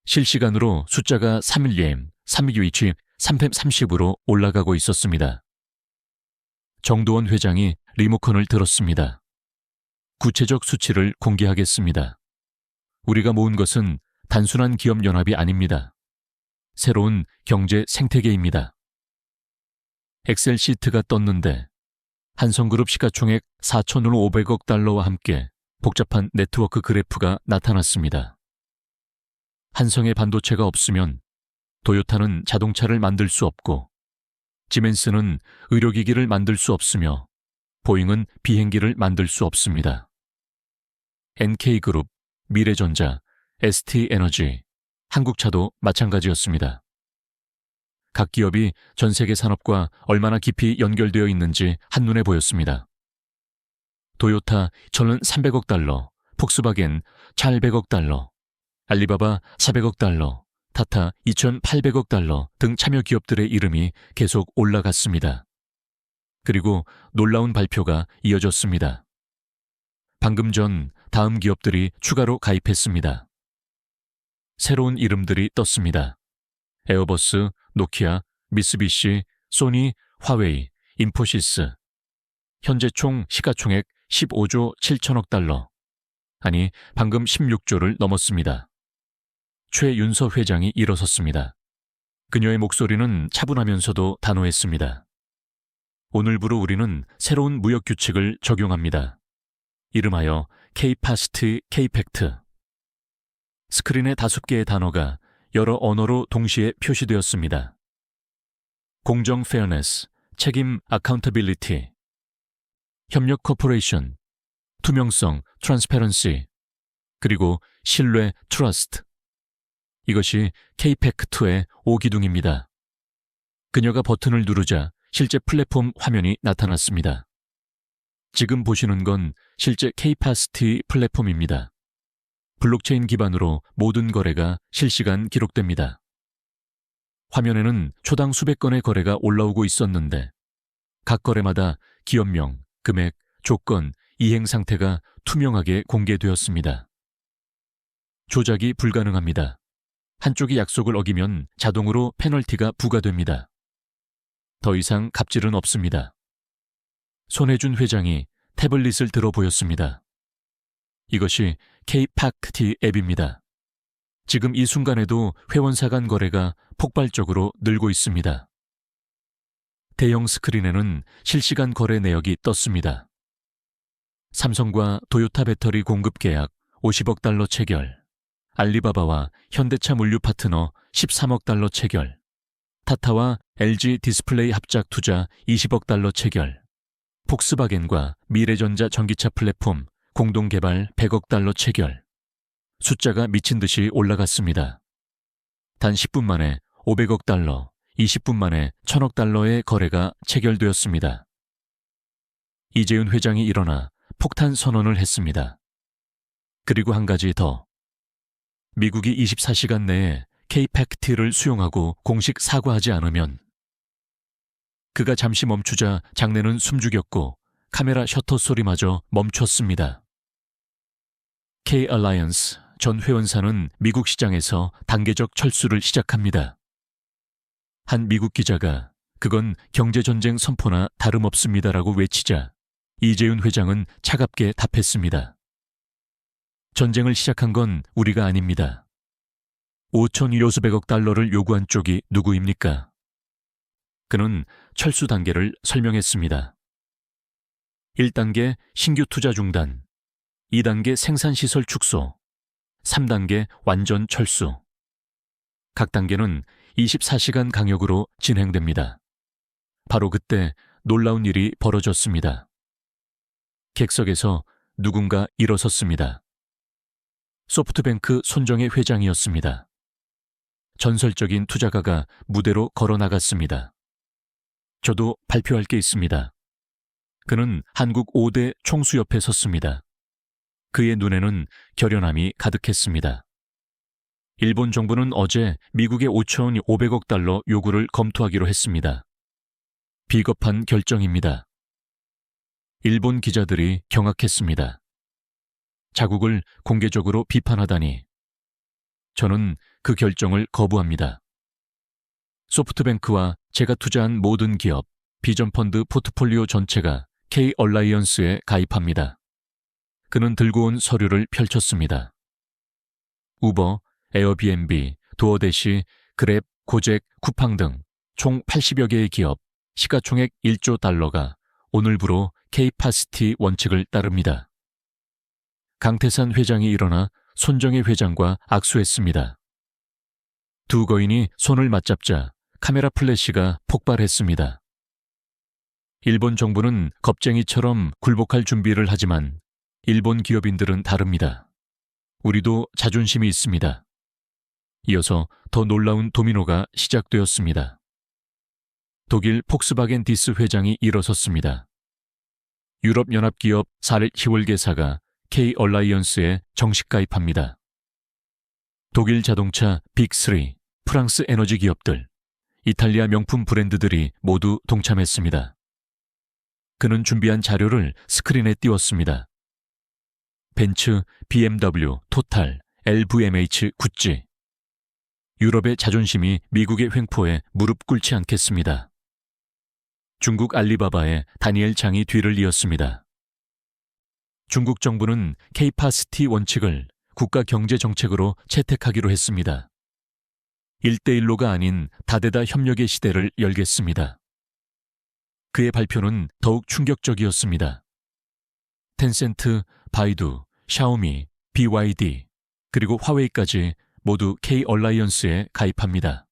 실시간으로 숫자가 312, 322, 330으로 올라가고 있었습니다. 정도원 회장이 리모컨을 들었습니다. 구체적 수치를 공개하겠습니다. 우리가 모은 것은 단순한 기업 연합이 아닙니다. 새로운 경제 생태계입니다. 엑셀 시트가 떴는데 한성그룹 시가총액 4,500억 달러와 함께 복잡한 네트워크 그래프가 나타났습니다. 한성의 반도체가 없으면 도요타는 자동차를 만들 수 없고, 지멘스는 의료기기를 만들 수 없으며 보잉은 비행기를 만들 수 없습니다. NK그룹, 미래전자, ST에너지, 한국차도 마찬가지였습니다. 각 기업이 전 세계 산업과 얼마나 깊이 연결되어 있는지 한눈에 보였습니다. 도요타 1,300억 달러, 폭스바겐 1,800억 달러, 알리바바 400억 달러, 타타 2,800억 달러 등 참여 기업들의 이름이 계속 올라갔습니다. 그리고 놀라운 발표가 이어졌습니다. 방금 전 다음 기업들이 추가로 가입했습니다. 새로운 이름들이 떴습니다. 에어버스, 노키아, 미쓰비시, 소니, 화웨이, 인포시스. 현재 총 시가총액 15조 7천억 달러. 아니, 방금 16조를 넘었습니다. 최윤서 회장이 일어섰습니다. 그녀의 목소리는 차분하면서도 단호했습니다. 오늘부로 우리는 새로운 무역 규칙을 적용합니다. 이름하여 K-파스트, K-팩트. 스크린에 5개의 단어가 여러 언어로 동시에 표시되었습니다. 공정 페어네스, 책임 accountability, 협력 코퍼레이션, 투명성 transparency, 그리고 신뢰 trust. 이것이 K-팩2의 5기둥입니다. 그녀가 버튼을 누르자 실제 플랫폼 화면이 나타났습니다. 지금 보시는 건 실제 K-파스트 플랫폼입니다. 블록체인 기반으로 모든 거래가 실시간 기록됩니다. 화면에는 초당 수백 건의 거래가 올라오고 있었는데 각 거래마다 기업명, 금액, 조건, 이행 상태가 투명하게 공개되었습니다. 조작이 불가능합니다. 한쪽이 약속을 어기면 자동으로 페널티가 부과됩니다. 더 이상 갑질은 없습니다. 손혜준 회장이 태블릿을 들어 보였습니다. 이것이 K-팩트 앱입니다. 지금 이 순간에도 회원사 간 거래가 폭발적으로 늘고 있습니다. 대형 스크린에는 실시간 거래 내역이 떴습니다. 삼성과 도요타 배터리 공급 계약 50억 달러 체결, 알리바바와 현대차 물류 파트너 13억 달러 체결, 타타와 LG 디스플레이 합작 투자 20억 달러 체결, 폭스바겐과 미래전자 전기차 플랫폼 공동 개발 100억 달러 체결. 숫자가 미친 듯이 올라갔습니다. 단 10분 만에 500억 달러, 20분 만에 1,000억 달러의 거래가 체결되었습니다. 이재윤 회장이 일어나 폭탄 선언을 했습니다. 그리고 한 가지 더. 미국이 24시간 내에 K-팩트를 수용하고 공식 사과하지 않으면. 그가 잠시 멈추자 장내는 숨죽였고 카메라 셔터 소리마저 멈췄습니다. K-알라이언스 전 회원사는 미국 시장에서 단계적 철수를 시작합니다. 한 미국 기자가 그건 경제전쟁 선포나 다름없습니다라고 외치자 이재윤 회장은 차갑게 답했습니다. 전쟁을 시작한 건 우리가 아닙니다. 5,600억 달러를 요구한 쪽이 누구입니까? 그는 철수 단계를 설명했습니다. 1단계 신규 투자 중단, 2단계 생산시설 축소, 3단계 완전 철수. 각 단계는 24시간 강역으로 진행됩니다. 바로 그때 놀라운 일이 벌어졌습니다. 객석에서 누군가 일어섰습니다. 소프트뱅크 손정혜 회장이었습니다. 전설적인 투자가가 무대로 걸어 나갔습니다. 저도 발표할 게 있습니다. 그는 한국 5대 총수 옆에 섰습니다. 그의 눈에는 결연함이 가득했습니다. 일본 정부는 어제 미국의 5,500억 달러 요구를 검토하기로 했습니다. 비겁한 결정입니다. 일본 기자들이 경악했습니다. 자국을 공개적으로 비판하다니. 저는 그 결정을 거부합니다. 소프트뱅크와 제가 투자한 모든 기업, 비전펀드 포트폴리오 전체가 K-얼라이언스에 가입합니다. 그는 들고 온 서류를 펼쳤습니다. 우버, 에어비앤비, 도어대시, 그랩, 고잭, 쿠팡 등 총 80여 개의 기업, 시가총액 1조 달러가 오늘부로 K-파스티 원칙을 따릅니다. 강태산 회장이 일어나 손정혜 회장과 악수했습니다. 두 거인이 손을 맞잡자 카메라 플래시가 폭발했습니다. 일본 정부는 겁쟁이처럼 굴복할 준비를 하지만 일본 기업인들은 다릅니다. 우리도 자존심이 있습니다. 이어서 더 놀라운 도미노가 시작되었습니다. 독일 폭스바겐 디스 회장이 일어섰습니다. 유럽연합기업 살히월게사가 K-얼라이언스에 정식 가입합니다. 독일 자동차 빅3, 프랑스 에너지 기업들, 이탈리아 명품 브랜드들이 모두 동참했습니다. 그는 준비한 자료를 스크린에 띄웠습니다. 벤츠, BMW, 토탈, LVMH, 구찌. 유럽의 자존심이 미국의 횡포에 무릎 꿇지 않겠습니다. 중국 알리바바의 다니엘 장이 뒤를 이었습니다. 중국 정부는 K-파스티 원칙을 국가 경제 정책으로 채택하기로 했습니다. 1대1로가 아닌 다대다 협력의 시대를 열겠습니다. 그의 발표는 더욱 충격적이었습니다. 텐센트, 바이두, 샤오미, BYD, 그리고 화웨이까지 모두 K-얼라이언스에 가입합니다.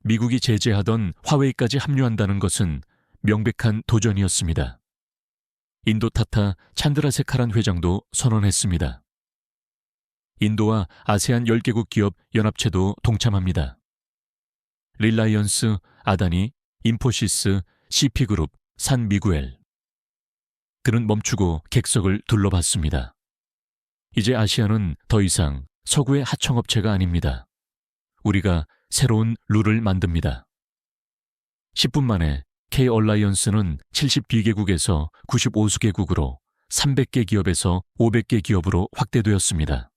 미국이 제재하던 화웨이까지 합류한다는 것은 명백한 도전이었습니다. 인도타타 찬드라세카란 회장도 선언했습니다. 인도와 아세안 10개국 기업 연합체도 동참합니다. 릴라이언스, 아다니, 인포시스, CP그룹, 산미구엘. 그는 멈추고 객석을 둘러봤습니다. 이제 아시아는 더 이상 서구의 하청업체가 아닙니다. 우리가 새로운 룰을 만듭니다. 10분 만에 K-얼라이언스는 72개국에서 95수개국으로 300개 기업에서 500개 기업으로 확대되었습니다.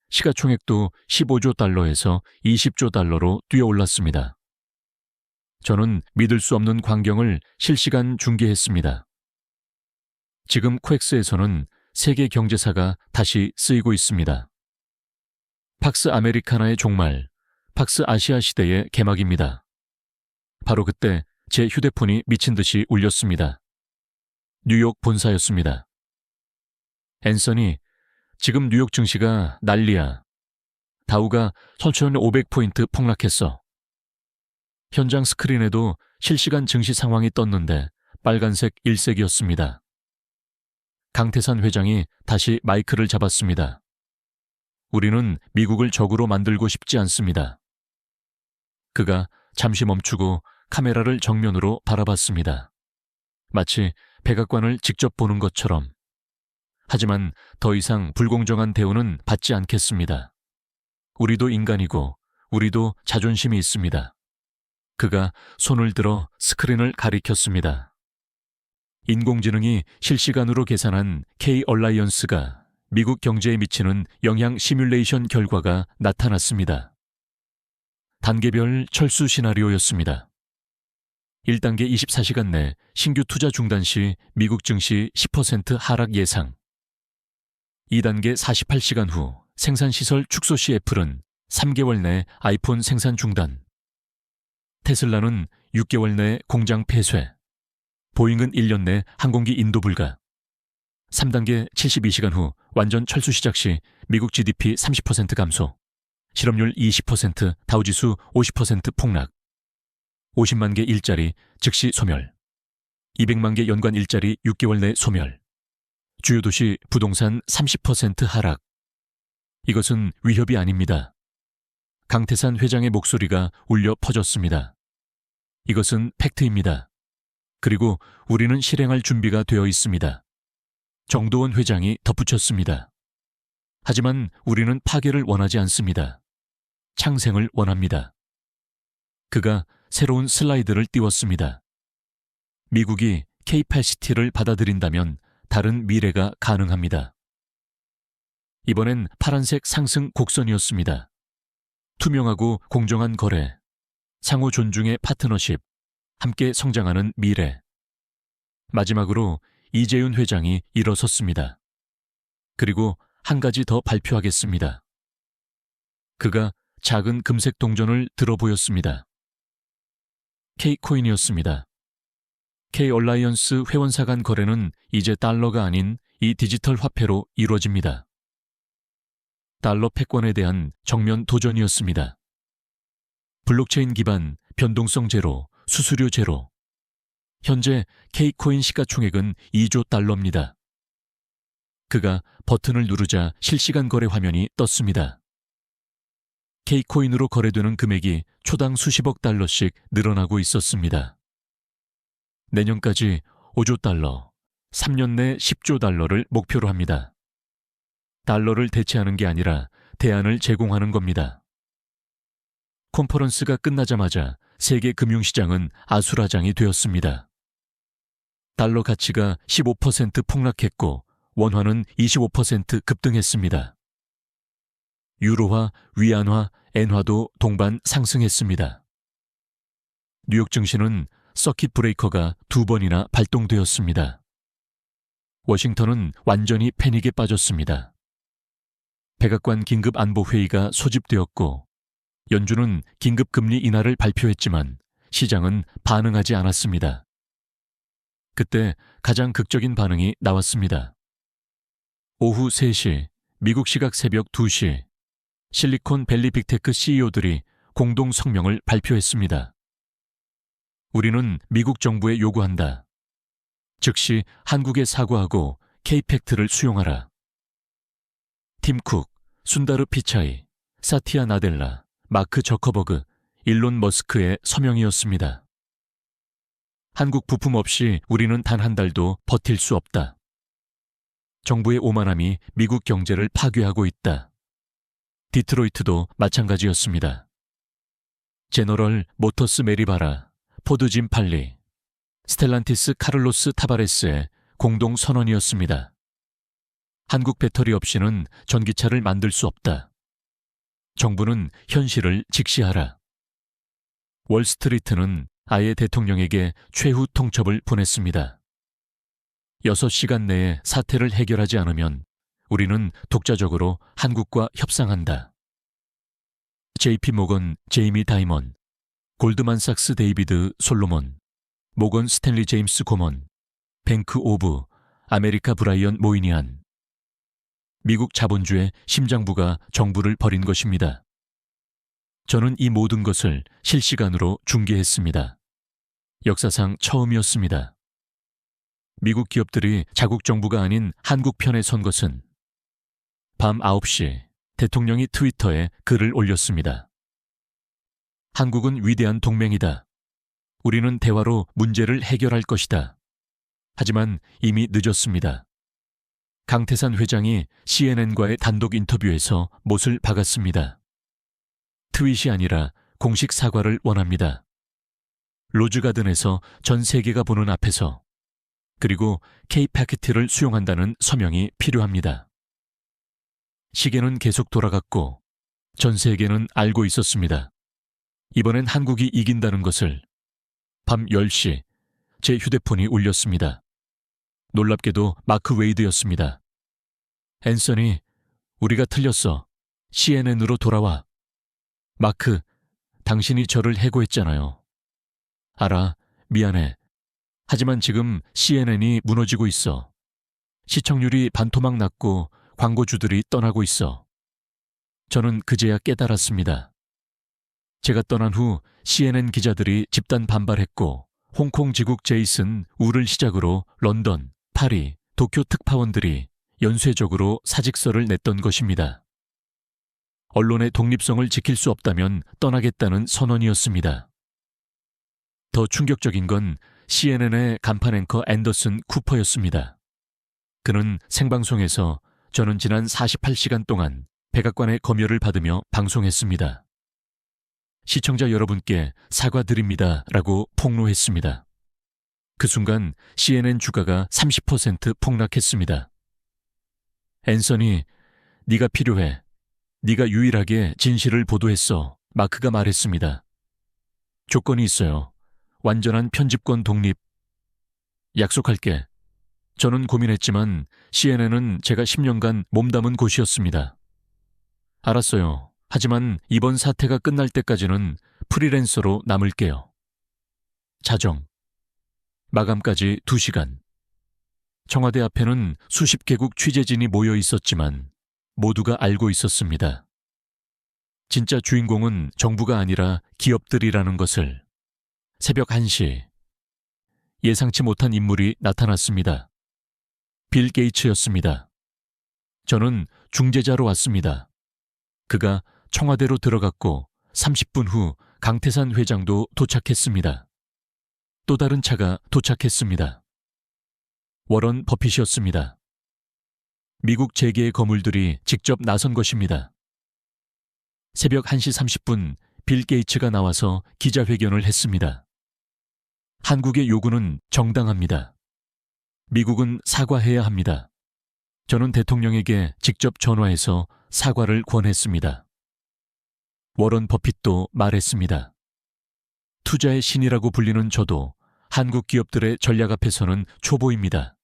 시가총액도 15조 달러에서 20조 달러로 뛰어올랐습니다. 저는 믿을 수 없는 광경을 실시간 중계했습니다. 지금 코엑스에서는 세계 경제사가 다시 쓰이고 있습니다. 팍스 아메리카나의 종말, 팍스 아시아 시대의 개막입니다. 바로 그때 제 휴대폰이 미친 듯이 울렸습니다. 뉴욕 본사였습니다. 앤서니, 지금 뉴욕 증시가 난리야. 다우가 3,500포인트 폭락했어. 현장 스크린에도 실시간 증시 상황이 떴는데 빨간색 일색이었습니다. 강태산 회장이 다시 마이크를 잡았습니다. 우리는 미국을 적으로 만들고 싶지 않습니다. 그가 잠시 멈추고 카메라를 정면으로 바라봤습니다. 마치 백악관을 직접 보는 것처럼. 하지만 더 이상 불공정한 대우는 받지 않겠습니다. 우리도 인간이고 우리도 자존심이 있습니다. 그가 손을 들어 스크린을 가리켰습니다. 인공지능이 실시간으로 계산한 K-얼라이언스가 미국 경제에 미치는 영향 시뮬레이션 결과가 나타났습니다. 단계별 철수 시나리오였습니다. 1단계 24시간 내 신규 투자 중단 시 미국 증시 10% 하락 예상. 2단계 48시간 후 생산시설 축소 시 애플은 3개월 내 아이폰 생산 중단. 테슬라는 6개월 내 공장 폐쇄. 보잉은 1년 내 항공기 인도 불가. 3단계 72시간 후 완전 철수 시작 시 미국 GDP 30% 감소. 실업률 20%, 다우지수 50% 폭락. 50만 개 일자리 즉시 소멸. 200만 개 연관 일자리 6개월 내 소멸. 주요 도시 부동산 30% 하락. 이것은 위협이 아닙니다. 강태산 회장의 목소리가 울려 퍼졌습니다. 이것은 팩트입니다. 그리고 우리는 실행할 준비가 되어 있습니다. 정도원 회장이 덧붙였습니다. 하지만 우리는 파괴를 원하지 않습니다. 창생을 원합니다. 그가 새로운 슬라이드를 띄웠습니다. 미국이 K-파시티를 받아들인다면 다른 미래가 가능합니다. 이번엔 파란색 상승 곡선이었습니다. 투명하고 공정한 거래, 상호 존중의 파트너십, 함께 성장하는 미래. 마지막으로 이재윤 회장이 일어섰습니다. 그리고 한 가지 더 발표하겠습니다. 그가 작은 금색 동전을 들어 보였습니다. K코인이었습니다. K-얼라이언스 회원사 간 거래는 이제 달러가 아닌 이 디지털 화폐로 이루어집니다. 달러 패권에 대한 정면 도전이었습니다. 블록체인 기반, 변동성 제로, 수수료 제로. 현재 K코인 시가총액은 2조 달러입니다. 그가 버튼을 누르자 실시간 거래 화면이 떴습니다. K코인으로 거래되는 금액이 초당 수십억 달러씩 늘어나고 있었습니다. 내년까지 5조 달러, 3년 내 10조 달러를 목표로 합니다. 달러를 대체하는 게 아니라 대안을 제공하는 겁니다. 컨퍼런스가 끝나자마자 세계 금융시장은 아수라장이 되었습니다. 달러 가치가 15% 폭락했고 원화는 25% 급등했습니다. 유로화, 위안화, 엔화도 동반 상승했습니다. 뉴욕 증시는 서킷 브레이커가 2번이나 발동되었습니다. 워싱턴은 완전히 패닉에 빠졌습니다. 백악관 긴급 안보 회의가 소집되었고 연준은 긴급 금리 인하를 발표했지만 시장은 반응하지 않았습니다. 그때 가장 극적인 반응이 나왔습니다. 오후 3시, 미국 시각 새벽 2시, 실리콘밸리 빅테크 CEO들이 공동 성명을 발표했습니다. 우리는 미국 정부에 요구한다. 즉시 한국에 사과하고 K팩트를 수용하라. 팀 쿡, 순다르 피차이, 사티아 나델라, 마크 저커버그, 일론 머스크의 서명이었습니다. 한국 부품 없이 우리는 단 한 달도 버틸 수 없다. 정부의 오만함이 미국 경제를 파괴하고 있다. 디트로이트도 마찬가지였습니다. 제너럴 모터스 메리바라, 포드 짐 팔리, 스텔란티스 카를로스 타바레스의 공동 선언이었습니다. 한국 배터리 없이는 전기차를 만들 수 없다. 정부는 현실을 직시하라. 월스트리트는 아예 대통령에게 최후 통첩을 보냈습니다. 6시간 내에 사태를 해결하지 않으면 우리는 독자적으로 한국과 협상한다. JP 모건 제이미 다이먼, 골드만삭스 데이비드 솔로몬, 모건 스탠리 제임스 고먼, 뱅크 오브 아메리카 브라이언 모이니안. 미국 자본주의 심장부가 정부를 버린 것입니다. 저는 이 모든 것을 실시간으로 중계했습니다. 역사상 처음이었습니다. 미국 기업들이 자국 정부가 아닌 한국 편에 선 것은 밤 9시 대통령이 트위터에 글을 올렸습니다. 한국은 위대한 동맹이다. 우리는 대화로 문제를 해결할 것이다. 하지만 이미 늦었습니다. 강태산 회장이 CNN과의 단독 인터뷰에서 못을 박았습니다. 트윗이 아니라 공식 사과를 원합니다. 로즈가든에서 전 세계가 보는 앞에서, 그리고 K-팩트를 수용한다는 서명이 필요합니다. 시계는 계속 돌아갔고 전 세계는 알고 있었습니다. 이번엔 한국이 이긴다는 것을. 밤 10시 제 휴대폰이 울렸습니다. 놀랍게도 마크 웨이드였습니다. 앤서니, 우리가 틀렸어. CNN으로 돌아와. 마크, 당신이 저를 해고했잖아요. 알아, 미안해. 하지만 지금 CNN이 무너지고 있어. 시청률이 반토막 났고 광고주들이 떠나고 있어. 저는 그제야 깨달았습니다. 제가 떠난 후 CNN 기자들이 집단 반발했고 홍콩 지국 제이슨 우를 시작으로 런던, 파리, 도쿄 특파원들이 연쇄적으로 사직서를 냈던 것입니다. 언론의 독립성을 지킬 수 없다면 떠나겠다는 선언이었습니다. 더 충격적인 건 CNN의 간판 앵커 앤더슨 쿠퍼였습니다. 그는 생방송에서 저는 지난 48시간 동안 백악관의 검열을 받으며 방송했습니다. 시청자 여러분께 사과드립니다 라고 폭로했습니다. 그 순간 CNN 주가가 30% 폭락했습니다. 앤서니, 네가 필요해. 네가 유일하게 진실을 보도했어. 마크가 말했습니다. 조건이 있어요. 완전한 편집권 독립. 약속할게. 저는 고민했지만 CNN은 제가 10년간 몸담은 곳이었습니다. 알았어요. 하지만 이번 사태가 끝날 때까지는 프리랜서로 남을게요. 자정. 마감까지 2시간. 청와대 앞에는 수십 개국 취재진이 모여 있었지만 모두가 알고 있었습니다. 진짜 주인공은 정부가 아니라 기업들이라는 것을. 새벽 1시. 예상치 못한 인물이 나타났습니다. 빌 게이츠였습니다. 저는 중재자로 왔습니다. 그가 청와대로 들어갔고 30분 후 강태산 회장도 도착했습니다. 또 다른 차가 도착했습니다. 워런 버핏이었습니다. 미국 재계의 거물들이 직접 나선 것입니다. 새벽 1시 30분 빌 게이츠가 나와서 기자회견을 했습니다. 한국의 요구는 정당합니다. 미국은 사과해야 합니다. 저는 대통령에게 직접 전화해서 사과를 권했습니다. 워런 버핏도 말했습니다. 투자의 신이라고 불리는 저도 한국 기업들의 전략 앞에서는 초보입니다.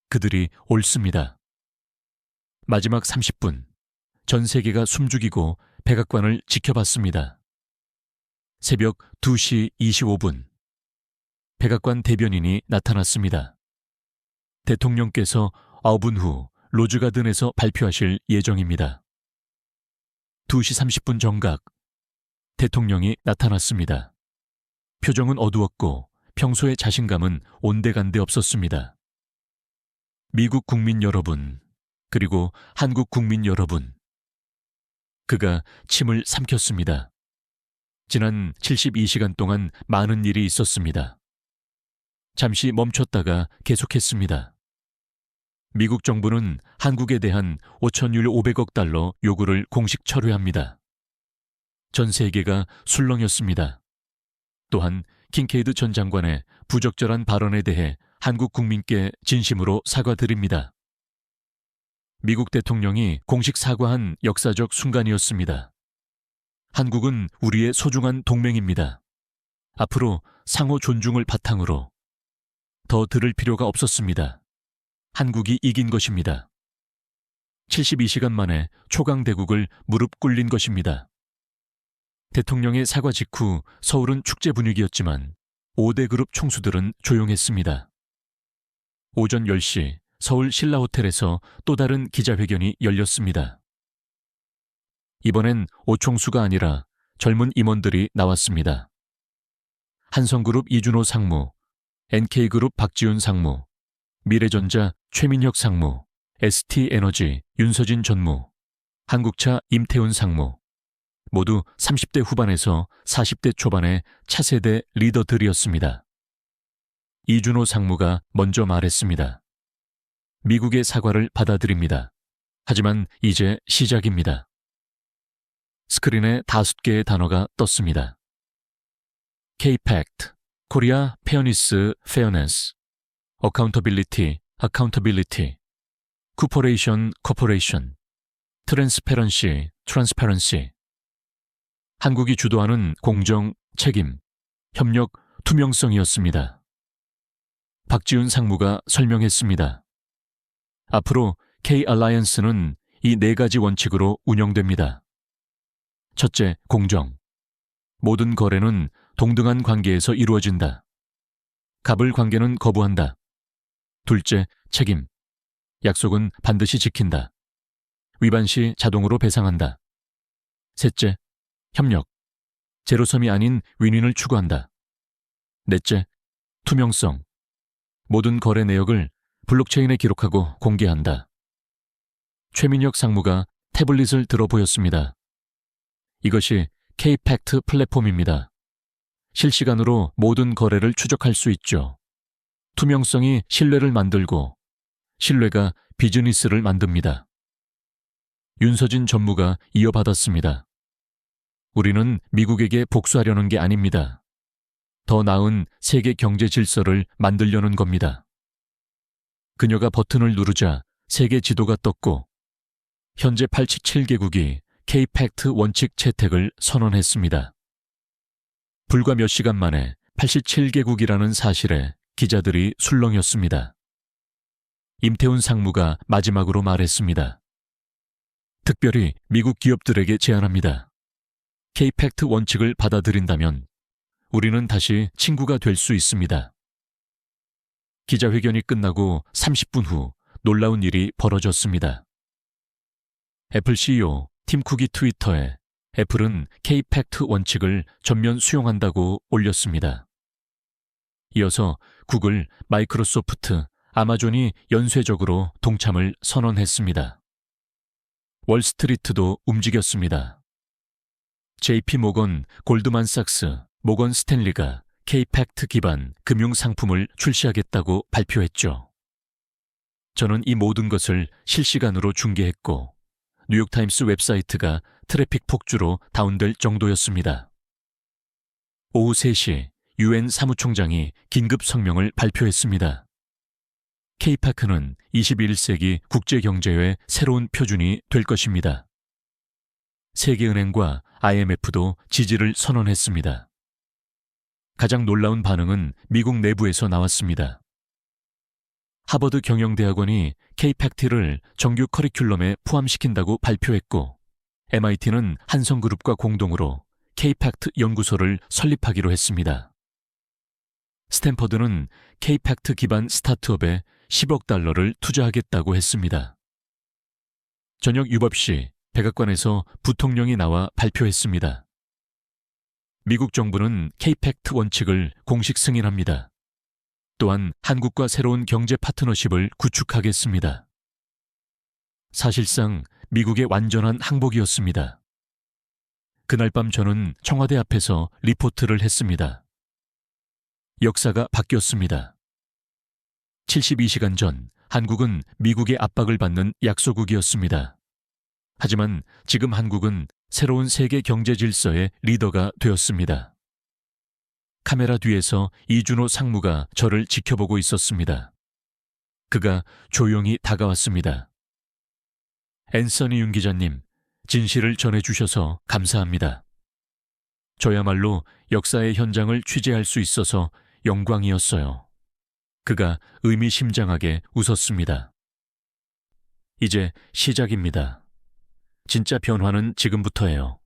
그들이 옳습니다. 마지막 30분, 전 세계가 숨죽이고 백악관을 지켜봤습니다. 새벽 2시 25분, 백악관 대변인이 나타났습니다. 대통령께서 9분 후 로즈가든에서 발표하실 예정입니다. 2시 30분 정각, 대통령이 나타났습니다. 표정은 어두웠고 평소의 자신감은 온데간데 없었습니다. 미국 국민 여러분, 그리고 한국 국민 여러분. 그가 침을 삼켰습니다. 지난 72시간 동안 많은 일이 있었습니다. 잠시 멈췄다가 계속했습니다. 미국 정부는 한국에 대한 5천율 500억 달러 요구를 공식 철회합니다. 전 세계가 술렁였습니다. 또한 킹케이드 전 장관의 부적절한 발언에 대해 한국 국민께 진심으로 사과드립니다. 미국 대통령이 공식 사과한 역사적 순간이었습니다. 한국은 우리의 소중한 동맹입니다. 앞으로 상호 존중을 바탕으로 더 들을 필요가 없었습니다. 한국이 이긴 것입니다. 72시간 만에 초강대국을 무릎 꿇린 것입니다. 대통령의 사과 직후 서울은 축제 분위기였지만 5대 그룹 총수들은 조용했습니다. 오전 10시 서울 신라호텔에서 또 다른 기자회견이 열렸습니다. 이번엔 오총수가 아니라 젊은 임원들이 나왔습니다. 한성그룹 이준호 상무, NK그룹 박지훈 상무, 미래전자 최민혁 상무, ST에너지 윤서진 전무, 한국차 임태훈 상무, 모두 30대 후반에서 40대 초반의 차세대 리더들이었습니다. 이준호 상무가 먼저 말했습니다. 미국의 사과를 받아들입니다. 하지만 이제 시작입니다. 스크린에 5개의 단어가 떴습니다. K-PACT, Korea Fairness, Fairness, Accountability, Accountability, Cooperation, Cooperation, Transparency, Transparency. 한국이 주도하는 공정, 책임, 협력, 투명성이었습니다. 박지훈 상무가 설명했습니다. 앞으로 K-알라이언스는 이 4가지 원칙으로 운영됩니다. 첫째, 공정. 모든 거래는 동등한 관계에서 이루어진다. 갑을 관계는 거부한다. 둘째, 책임. 약속은 반드시 지킨다. 위반 시 자동으로 배상한다. 셋째, 협력. 제로섬이 아닌 윈윈을 추구한다. 넷째, 투명성. 모든 거래 내역을 블록체인에 기록하고 공개한다. 최민혁 상무가 태블릿을 들어 보였습니다. 이것이 K-PACT 플랫폼입니다. 실시간으로 모든 거래를 추적할 수 있죠. 투명성이 신뢰를 만들고 신뢰가 비즈니스를 만듭니다. 윤서진 전무가 이어받았습니다. 우리는 미국에게 복수하려는 게 아닙니다. 더 나은 세계 경제 질서를 만들려는 겁니다. 그녀가 버튼을 누르자 세계 지도가 떴고 현재 87개국이 K-PACT 원칙 채택을 선언했습니다. 불과 몇 시간 만에 87개국이라는 사실에 기자들이 술렁였습니다. 임태훈 상무가 마지막으로 말했습니다. 특별히 미국 기업들에게 제안합니다. K-팩트 원칙을 받아들인다면 우리는 다시 친구가 될 수 있습니다. 기자회견이 끝나고 30분 후 놀라운 일이 벌어졌습니다. 애플 CEO 팀 쿡이 트위터에 애플은 K-팩트 원칙을 전면 수용한다고 올렸습니다. 이어서 구글, 마이크로소프트, 아마존이 연쇄적으로 동참을 선언했습니다. 월스트리트도 움직였습니다. JP 모건, 골드만삭스, 모건 스탠리가 K-팩트 기반 금융 상품을 출시하겠다고 발표했죠. 저는 이 모든 것을 실시간으로 중계했고 뉴욕타임스 웹사이트가 트래픽 폭주로 다운될 정도였습니다. 오후 3시 UN 사무총장이 긴급 성명을 발표했습니다. K-팩트는 21세기 국제경제의 새로운 표준이 될 것입니다. 세계은행과 IMF도 지지를 선언했습니다. 가장 놀라운 반응은 미국 내부에서 나왔습니다. 하버드 경영대학원이 K-팩트를 정규 커리큘럼에 포함시킨다고 발표했고 MIT는 한성그룹과 공동으로 K-팩트 연구소를 설립하기로 했습니다. 스탠퍼드는 K-팩트 기반 스타트업에 10억 달러를 투자하겠다고 했습니다. 저녁 유법 시 백악관에서 부통령이 나와 발표했습니다. 미국 정부는 K-팩트 원칙을 공식 승인합니다. 또한 한국과 새로운 경제 파트너십을 구축하겠습니다. 사실상 미국의 완전한 항복이었습니다. 그날 밤 저는 청와대 앞에서 리포트를 했습니다. 역사가 바뀌었습니다. 72시간 전 한국은 미국의 압박을 받는 약소국이었습니다. 하지만 지금 한국은 새로운 세계 경제 질서의 리더가 되었습니다. 카메라 뒤에서 이준호 상무가 저를 지켜보고 있었습니다. 그가 조용히 다가왔습니다. 앤서니 윤 기자님, 진실을 전해주셔서 감사합니다. 저야말로 역사의 현장을 취재할 수 있어서 영광이었어요. 그가 의미심장하게 웃었습니다. 이제 시작입니다. 진짜 변화는 지금부터예요.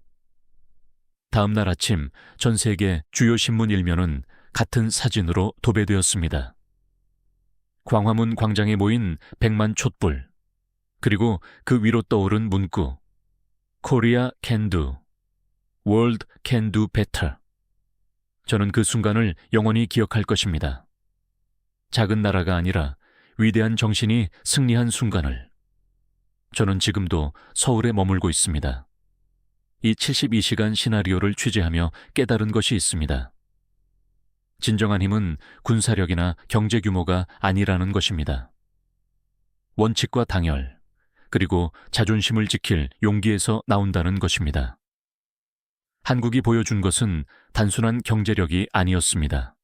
다음 날 아침 전 세계 주요 신문 일면은 같은 사진으로 도배되었습니다. 광화문 광장에 모인 100만 촛불, 그리고 그 위로 떠오른 문구 Korea can do, World can do better. 저는 그 순간을 영원히 기억할 것입니다. 작은 나라가 아니라 위대한 정신이 승리한 순간을. 저는 지금도 서울에 머물고 있습니다. 이 72시간 시나리오를 취재하며 깨달은 것이 있습니다. 진정한 힘은 군사력이나 경제 규모가 아니라는 것입니다. 원칙과 당열, 그리고 자존심을 지킬 용기에서 나온다는 것입니다. 한국이 보여준 것은 단순한 경제력이 아니었습니다.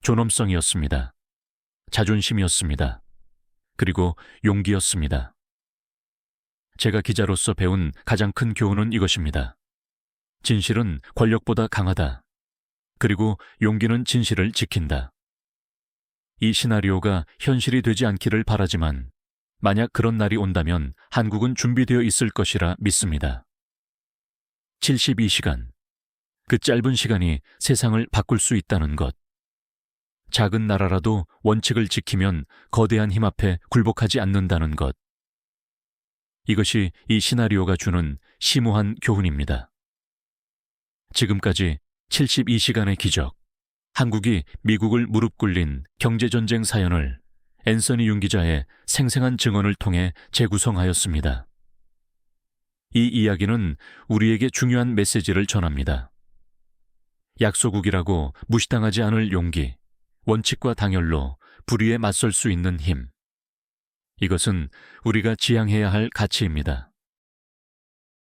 존엄성이었습니다. 자존심이었습니다. 그리고 용기였습니다. 제가 기자로서 배운 가장 큰 교훈은 이것입니다. 진실은 권력보다 강하다. 그리고 용기는 진실을 지킨다. 이 시나리오가 현실이 되지 않기를 바라지만 만약 그런 날이 온다면 한국은 준비되어 있을 것이라 믿습니다. 72시간. 그 짧은 시간이 세상을 바꿀 수 있다는 것. 작은 나라라도 원칙을 지키면 거대한 힘 앞에 굴복하지 않는다는 것. 이것이 이 시나리오가 주는 심오한 교훈입니다. 지금까지 72시간의 기적, 한국이 미국을 무릎 꿇린 경제전쟁 사연을 앤서니 윤 기자의 생생한 증언을 통해 재구성하였습니다. 이 이야기는 우리에게 중요한 메시지를 전합니다. 약소국이라고 무시당하지 않을 용기, 원칙과 당열로 불의에 맞설 수 있는 힘. 이것은 우리가 지향해야 할 가치입니다.